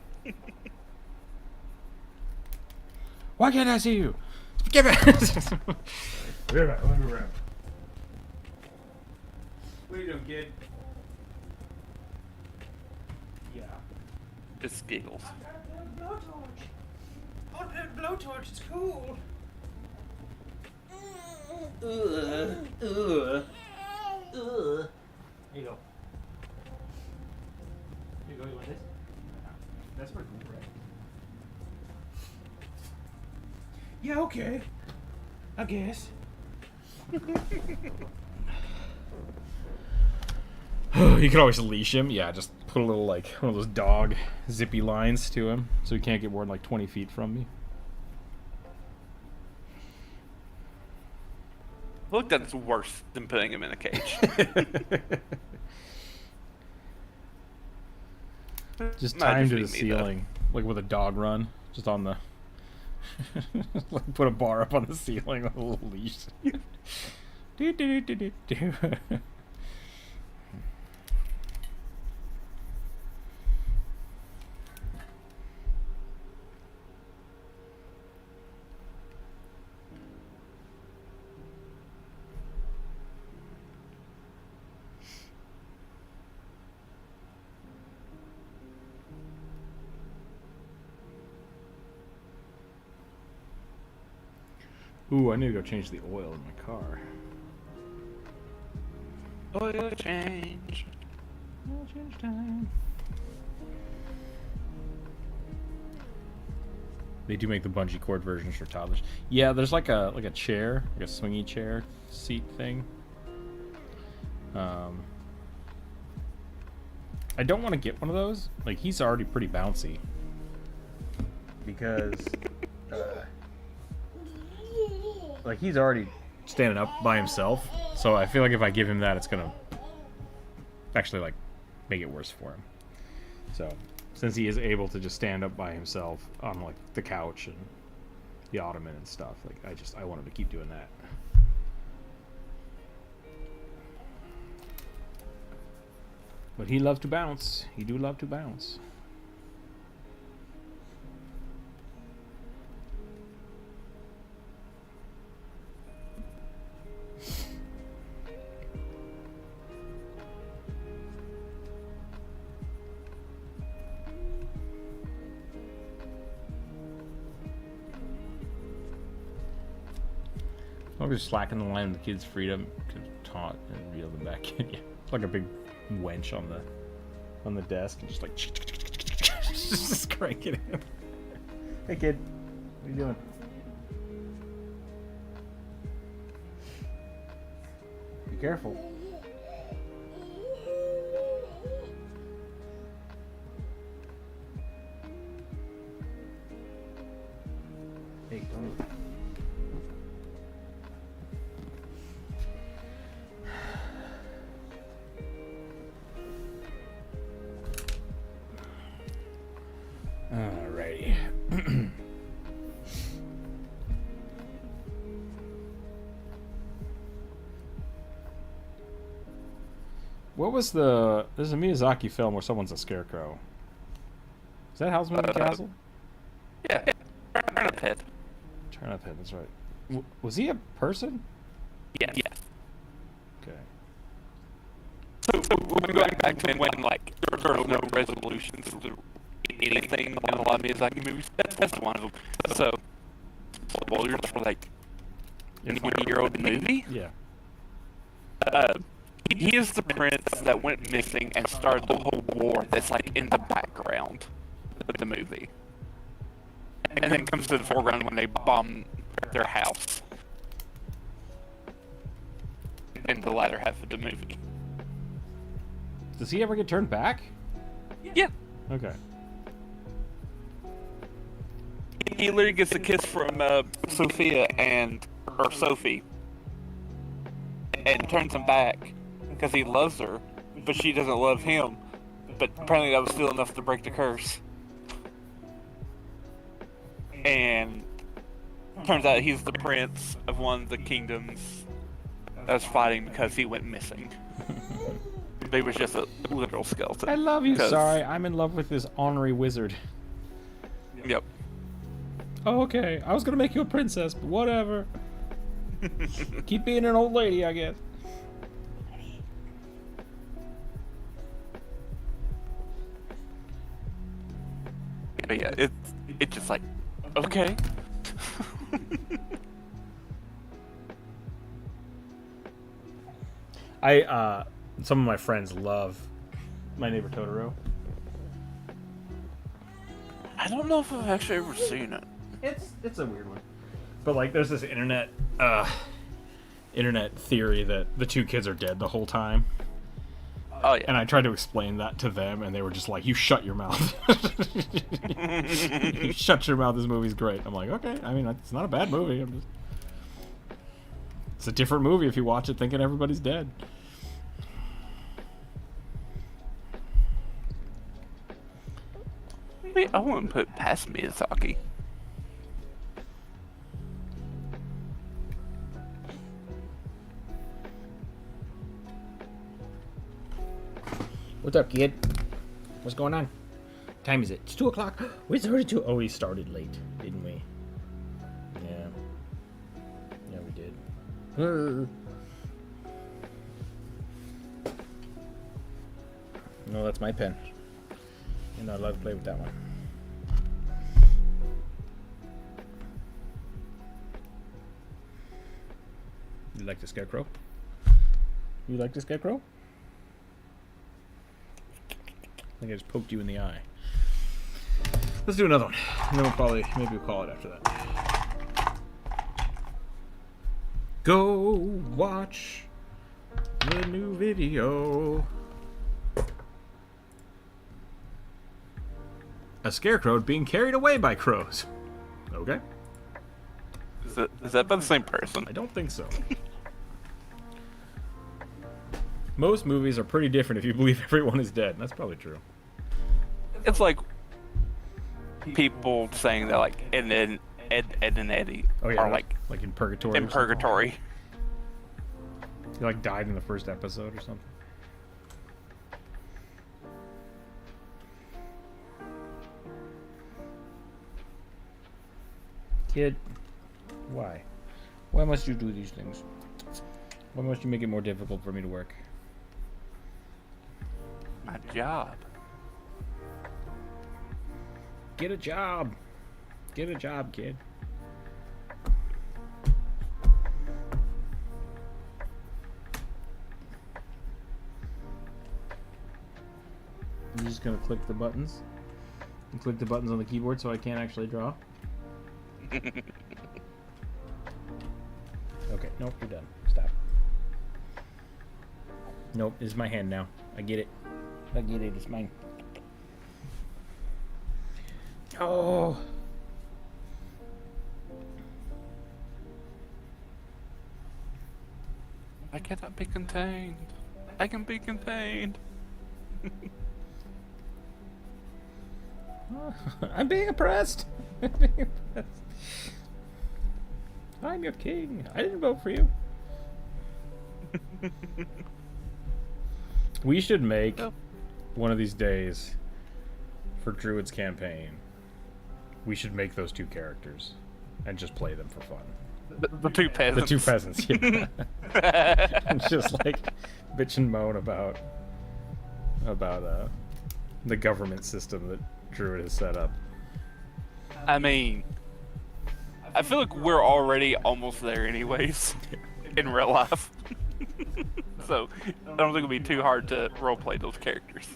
Why can't I see you? Give it. Be right back. Let me move around. What are you doing, kid? Yeah. just giggles. Blowtorch. Blowtorch is cool. Here you go. Here you go. You want this? That's pretty cool, right? Yeah. Okay. I guess. You could always leash him. Yeah, just put a little, like, one of those dog zippy lines to him so he can't get more than like 20 feet from me. Look, that's worse than putting him in a cage. Just Might tie him just to be the me, though. ceiling, like with a dog run, just on the. Like put a bar up on the ceiling with a little leash. Do, do, do, do, do. Ooh, I need to go change the oil in my car. Oil change. Oil change time. They do make the bungee cord versions for toddlers. Yeah, there's like a chair, like a swingy chair seat thing. I don't want to get one of those. Like, he's already pretty bouncy. Because like, he's already standing up by himself, so I feel like if I give him that, it's gonna actually, like, make it worse for him. So, since he is able to just stand up by himself on, like, the couch and the ottoman and stuff, like, I want him to keep doing that. But he loves to bounce. He do love to bounce. I'm just slacking the line of the kids' freedom to taunt and reel them back in. Yeah, like a big wench on the desk, and just like just cranking it. Hey kid, what are you doing? Be careful. Hey, don't. Alrighty. What was the... There's a Miyazaki film where someone's a scarecrow. Is that Howl's Moving Castle? Yeah, turnip head. Turnip Head, that's right. Was he a person? Yes. Okay. So we're going back to when, like, there were no resolutions to anything in a lot of Miyazaki movies. That's one of them. So, spoilers for, like, a 20-year-old movie? Yeah. He is the prince that went missing and started the whole war that's, like, in the background of the movie. And then comes to the foreground when they bomb their house in the latter half of the movie. Does he ever get turned back? Yeah. Okay. He literally gets a kiss from Sophia or Sophie, and turns him back because he loves her, but she doesn't love him. But apparently that was still enough to break the curse. And Turns out he's the prince of one of the kingdoms that's fighting because he went missing. He was just a literal skeleton. I love you. 'Cause- Sorry, I'm in love with this ornery wizard. Yep. Oh, okay. I was gonna make you a princess, but whatever. Keep being an old lady, I guess. But yeah, it's just like, okay. Some of my friends love My Neighbor Totoro. I don't know if I've actually ever seen it. It's a weird one. But like there's this internet theory that the two kids are dead the whole time. Oh yeah. And I tried to explain that to them and they were just like, "You shut your mouth." You shut your mouth, this movie's great. I'm like, "Okay, I mean, it's not a bad movie. It's a different movie if you watch it thinking everybody's dead." Wait, I wouldn't put it past Miyazaki. What's up, kid? What's going on? What time is it? It's 2 o'clock. It's already 2. Oh, we started late, didn't we? Yeah. Yeah, we did. No, that's my pen. You're not allowed to play with that one. You like the scarecrow? You like the scarecrow? I think I just poked you in the eye. Let's do another one. And then maybe we'll call it after that. Go watch the new video. A scarecrow being carried away by crows. Okay. Is that by the same person? I don't think so. Most movies are pretty different if you believe everyone is dead. That's probably true. It's like people saying that like Ed and Eddie are like in purgatory. in purgatory. He like died in the first episode or something. Kid, why? Why must you do these things? Why must you make it more difficult for me to work? My job. Get a job. Get a job, kid. I'm just gonna click the buttons. And click the buttons on the keyboard so I can't actually draw. Okay, nope, you're done. Stop. Nope, this is my hand now. I get it. I get it, it's mine. Oh. I cannot be contained. I can be contained. I'm being oppressed. I'm being oppressed. I'm your king. I didn't vote for you. We should make one of these days for Druid's campaign. We should make those two characters and just play them for fun. The two peasants. The two peasants, yeah. And just like bitch and moan about the government system that Druid has set up. I mean, I feel like we're already almost there anyways in real life. So I don't think it'll be too hard to roleplay those characters.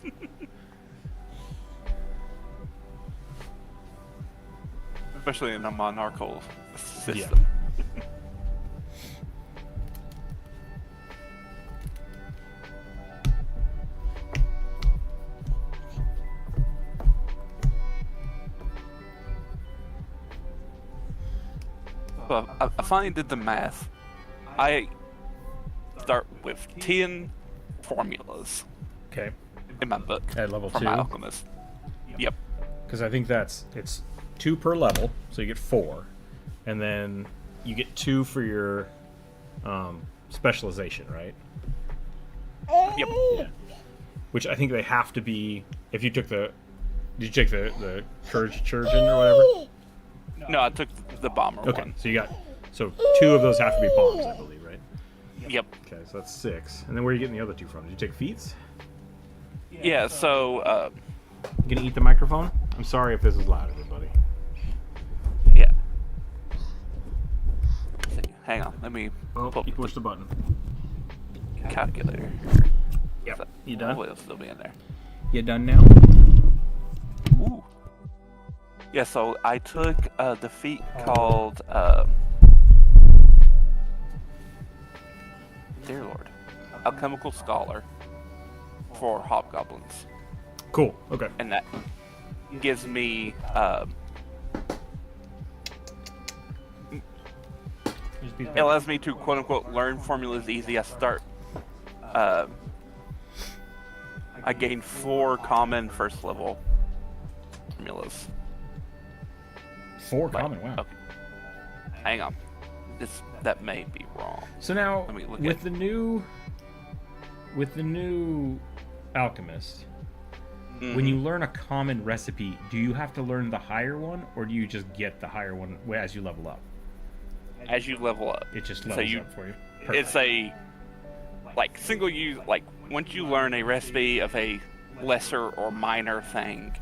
Especially in a monarchical system. Well, I finally did the math. I start with 10 formulas Okay. in my book At level for 2? my alchemist. Yep. Because I think it's 2 per level, so you get 4. and then you get 2 for your specialization, right? Yep. Yeah. Which I think they have to be. If you took the, did you take the courage surgeon or whatever? No, I took the bomber Okay, one. so you got 2 of those have to be bombs, I believe, right? Yep. Okay, so that's 6. And then where are you getting the other 2 from? Did you take feats? Yeah. So You gonna eat the microphone? I'm sorry if this is loud, everybody. yeah. Let's see. Hang on. Let me Oh, pull you up pushed the button. the calculator. Yep. You done? Hopefully it'll still be in there. You done now? Ooh. Yeah, so I took the feat called dear Lord, Alchemical Scholar for Hobgoblins, Cool. Okay. and that gives me it allows me to quote unquote learn formulas easy. I gain 4 common first level formulas. 4 Like, common. Wow. okay. Hang on. That may be wrong. So now Let me look with at- the new alchemist, when you learn a common recipe, do you have to learn the higher one, or do you just get the higher one as you level up? As you level up, It just So levels you- up for you. it's a like single use. Like once you learn a recipe of a lesser or minor thing,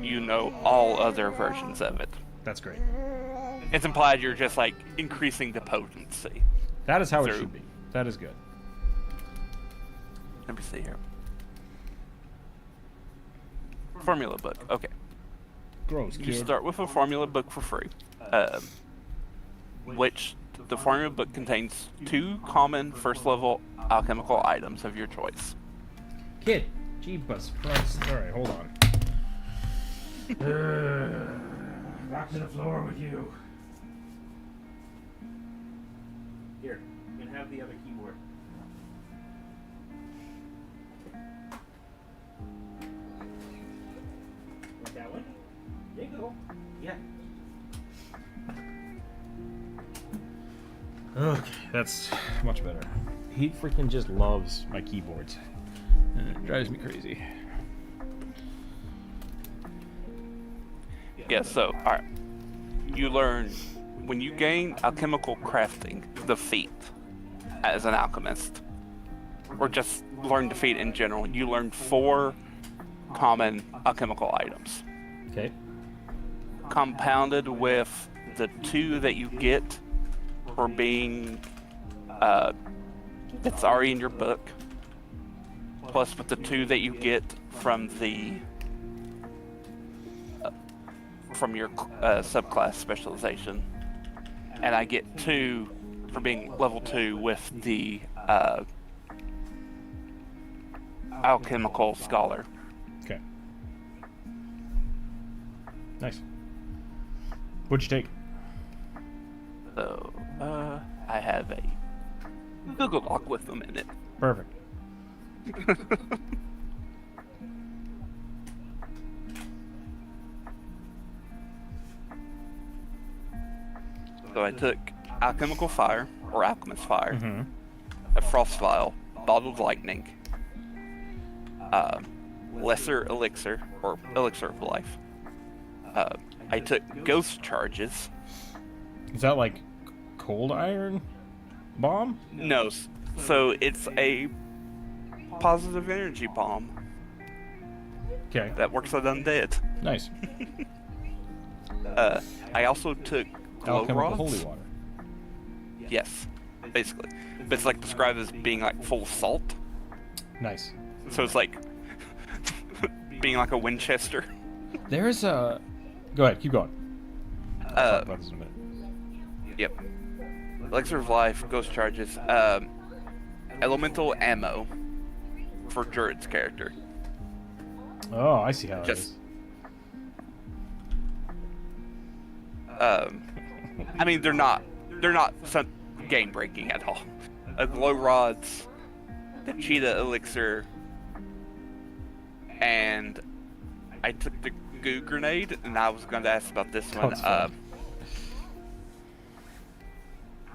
you know all other versions of it. That's great. It's implied you're just like increasing the potency. That is how it Through- should be. That is good. Let me see here. Formula book. Okay. Gross, You start with a formula book for free, which the formula book contains 2 common first level alchemical items of your choice. Kid. Jeebus Christ. All right, hold on. Back to the floor with you. Here, you can have the other keyboard. Want that one? There you go. Yeah. Okay, that's much better. He freaking just loves my keyboards. And it drives me crazy. Yeah, so, alright. You learn, when you gain alchemical crafting, the feat, as an alchemist, or just learn the feat in general, you learn 4 common alchemical items. Okay. Compounded with the 2 that you get for being, that's already in your book, plus with the 2 that you get from the from your subclass specialization, and I get 2 for being level 2 with the alchemical scholar. Okay. Nice. What'd you take? So I have a Google Doc with them in it. Perfect. So I took alchemical fire or alchemist fire, Mm-hmm. a frost vial, bottled lightning, lesser elixir or elixir of life. I took ghost charges. Is that like cold iron bomb? No, so it's a positive energy bomb Okay. that works on undead. Nice. I also took glow Alchemical rods. holy water. Yes, basically. But it's like described as being like full of salt. Nice. So it's like being like a Winchester. There's a. Go ahead. Keep going. Talk about this in a minute. Yep. Elixir of life, ghost charges, elemental ammo for Druid's character. Oh, I see how it Just- is. I mean, they're not some game breaking at all. Glow rods, the cheetah elixir, and I took the goo grenade, and I was going to ask about this one. That's fine.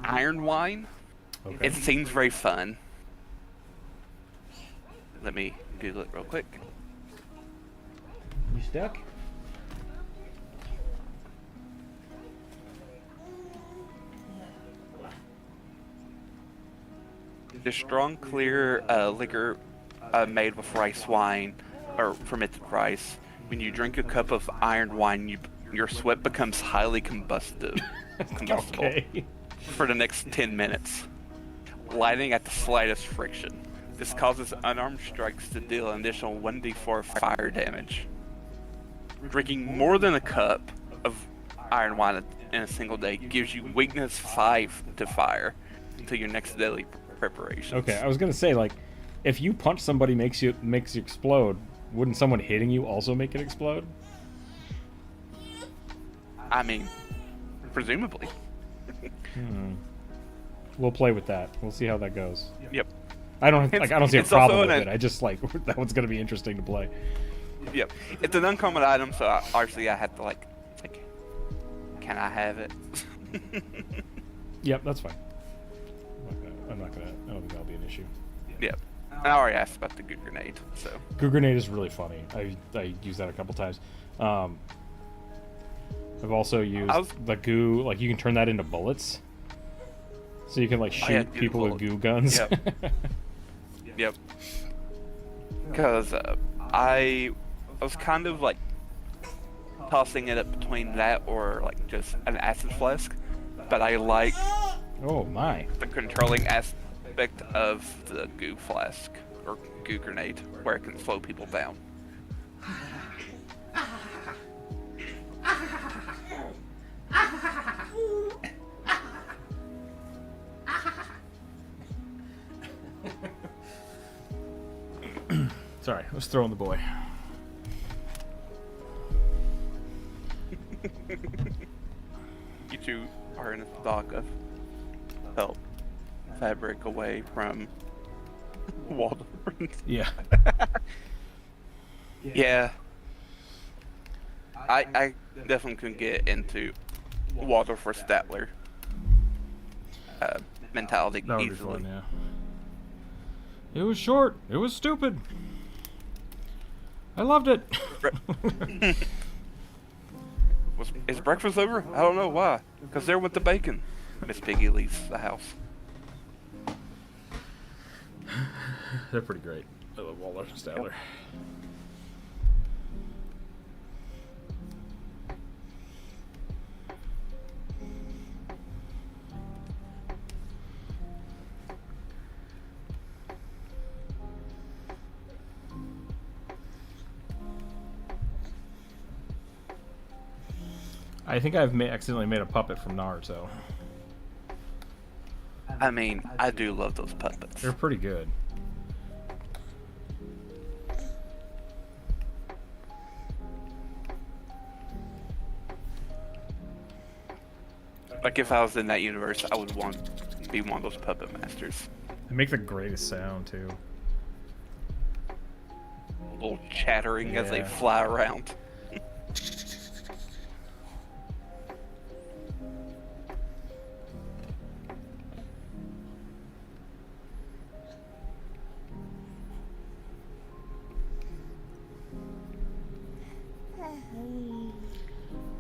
iron wine. Okay. It seems very fun. Let me Google it real quick. You stuck? The strong, clear liquor made with rice wine, or fermented rice. When you drink a cup of iron wine, your sweat becomes highly combustible Okay. for the next 10 minutes, lighting at the slightest friction. This causes unarmed strikes to deal an additional 1d4 fire damage. Drinking more than a cup of iron wine in a single day gives you weakness 5 to fire until your next daily preparations. Okay, I was gonna say, like, if you punch somebody makes you explode, wouldn't someone hitting you also make it explode? I mean, presumably. We'll play with that. We'll see how that goes. Yep. I don't see a it's problem also with an- it. I just like that one's gonna be interesting to play. Yep. It's an uncommon item, so obviously I had to like, can I have it? Yep, that's fine. I don't think that'll be an issue. Yep. I already asked about the goo grenade, so. Goo grenade is really funny. I used that a couple times. I've also used the goo, like you can turn that into bullets. So you can like shoot people with goo guns. Yep. Yep. Because I was kind of like tossing it up between that or like just an acid flask, but I like Oh my. the controlling aspect of the goo flask or goo grenade, where it can slow people down. Sorry, I was throwing the boy. You two are in a stock of help fabric away from Waldorf. Yeah. Yeah. I definitely can get into Waldorf or Statler mentality That would be easily. fun, yeah. It was short. It was stupid. I loved it. Is breakfast over? I don't know why. Because they're with the bacon. Miss Piggy leaves the house. They're pretty great. I love Waldorf and Statler. I think I've accidentally made a puppet from Naruto. I mean, I do love those puppets. They're pretty good. Like if I was in that universe, I would want to be one of those puppet masters. They make the greatest sound too. A little chattering as they Yeah. fly around.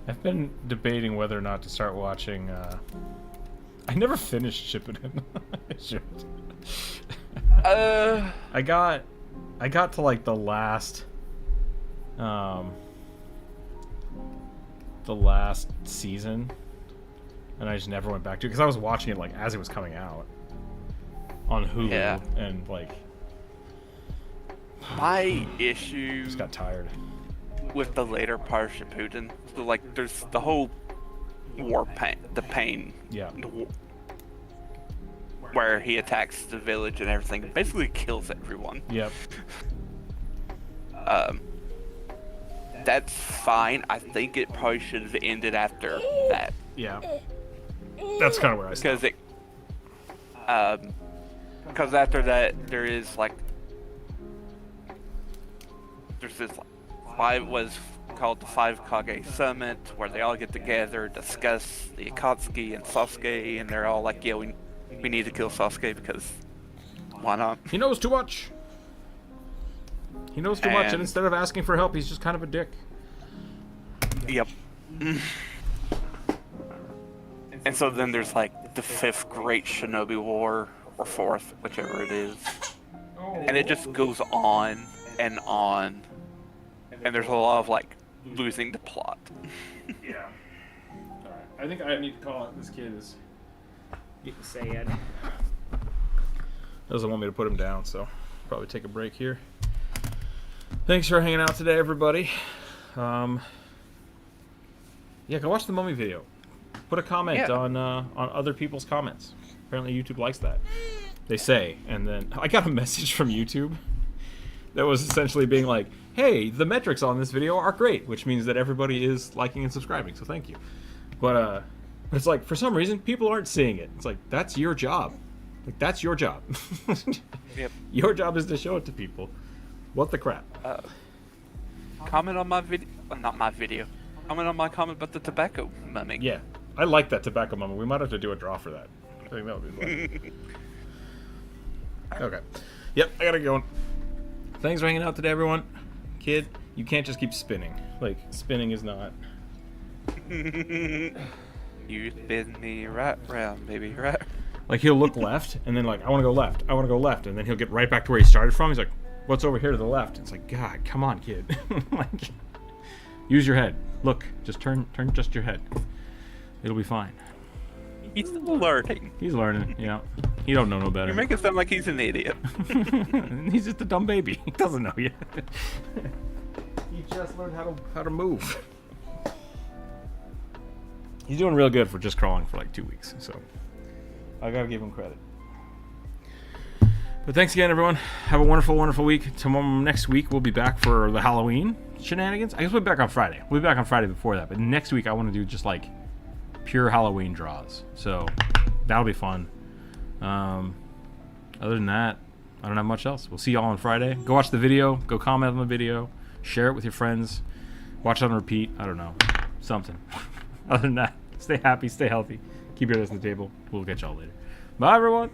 I've been debating whether or not to start watching. I never finished Shippuden. I should. I got to like the last season, and I just never went back to it because I was watching it like as it was coming out on Hulu, Yeah. and like My issue just got tired. with the later part of Shippuden, so like there's the whole war pain, the pain, Yeah. where he attacks the village and everything, basically kills everyone. Yep. That's fine. I think it probably should have ended after that, Yeah. That's kind of where I stopped. because after that there's this called the Five Kage Summit, where they all get together, discuss the Akatsuki and Sasuke, and they're all like, yeah, we need to kill Sasuke because why not? He knows too much. He knows too much, and instead of asking for help, he's just kind of a dick. Yep. And so then there's like the 5th Great Shinobi War, or 4th, whichever it is. And it just goes on and on. And there's a lot of like losing the plot. Yeah. Alright. I think I need to call it. This kid is getting sad. Doesn't want me to put him down, so probably take a break here. Thanks for hanging out today, everybody. Yeah, go watch the Mummy video. Put a comment on other people's comments. Apparently YouTube likes that. They say. And then I got a message from YouTube that was essentially being like, hey, the metrics on this video are great, which means that everybody is liking and subscribing, so thank you. But it's like, for some reason, people aren't seeing it. It's like, that's your job. Like, that's your job. Yep. Your job is to show it to people. What the crap? Comment on my video. Not my video. Comment on my comment about the tobacco mummy. Yeah. I like that tobacco mummy. We might have to do a draw for that. I think that would be fun. Okay. Yep, I gotta go. Thanks for hanging out today, everyone. Kid, you can't just keep spinning. Like, spinning is not... You spin me right round, baby, right. Like, he'll look left, and then like, I want to go left, I want to go left, and then he'll get right back to where he started from. He's like, what's over here to the left? It's like, God, come on, kid. Like, use your head. Look, just turn just your head. It'll be fine. He's learning. He's learning, yeah. He don't know no better. You make it sound like he's an idiot. He's just a dumb baby. He doesn't know yet. He just learned how to move. He's doing real good for just crawling for like 2 weeks, so I gotta give him credit. But thanks again, everyone. Have a wonderful, wonderful week. Tomorrow, next week, we'll be back for the Halloween shenanigans. I guess we'll be back on Friday. We'll be back on Friday before that. But next week, I want to do just like pure Halloween draws. So that'll be fun. Other than that, I don't have much else. We'll see y'all on Friday. Go watch the video. Go comment on the video. Share it with your friends. Watch it on repeat. I don't know. Something. Other than that, stay happy, stay healthy. Keep your head on the table. We'll catch y'all later. Bye, everyone.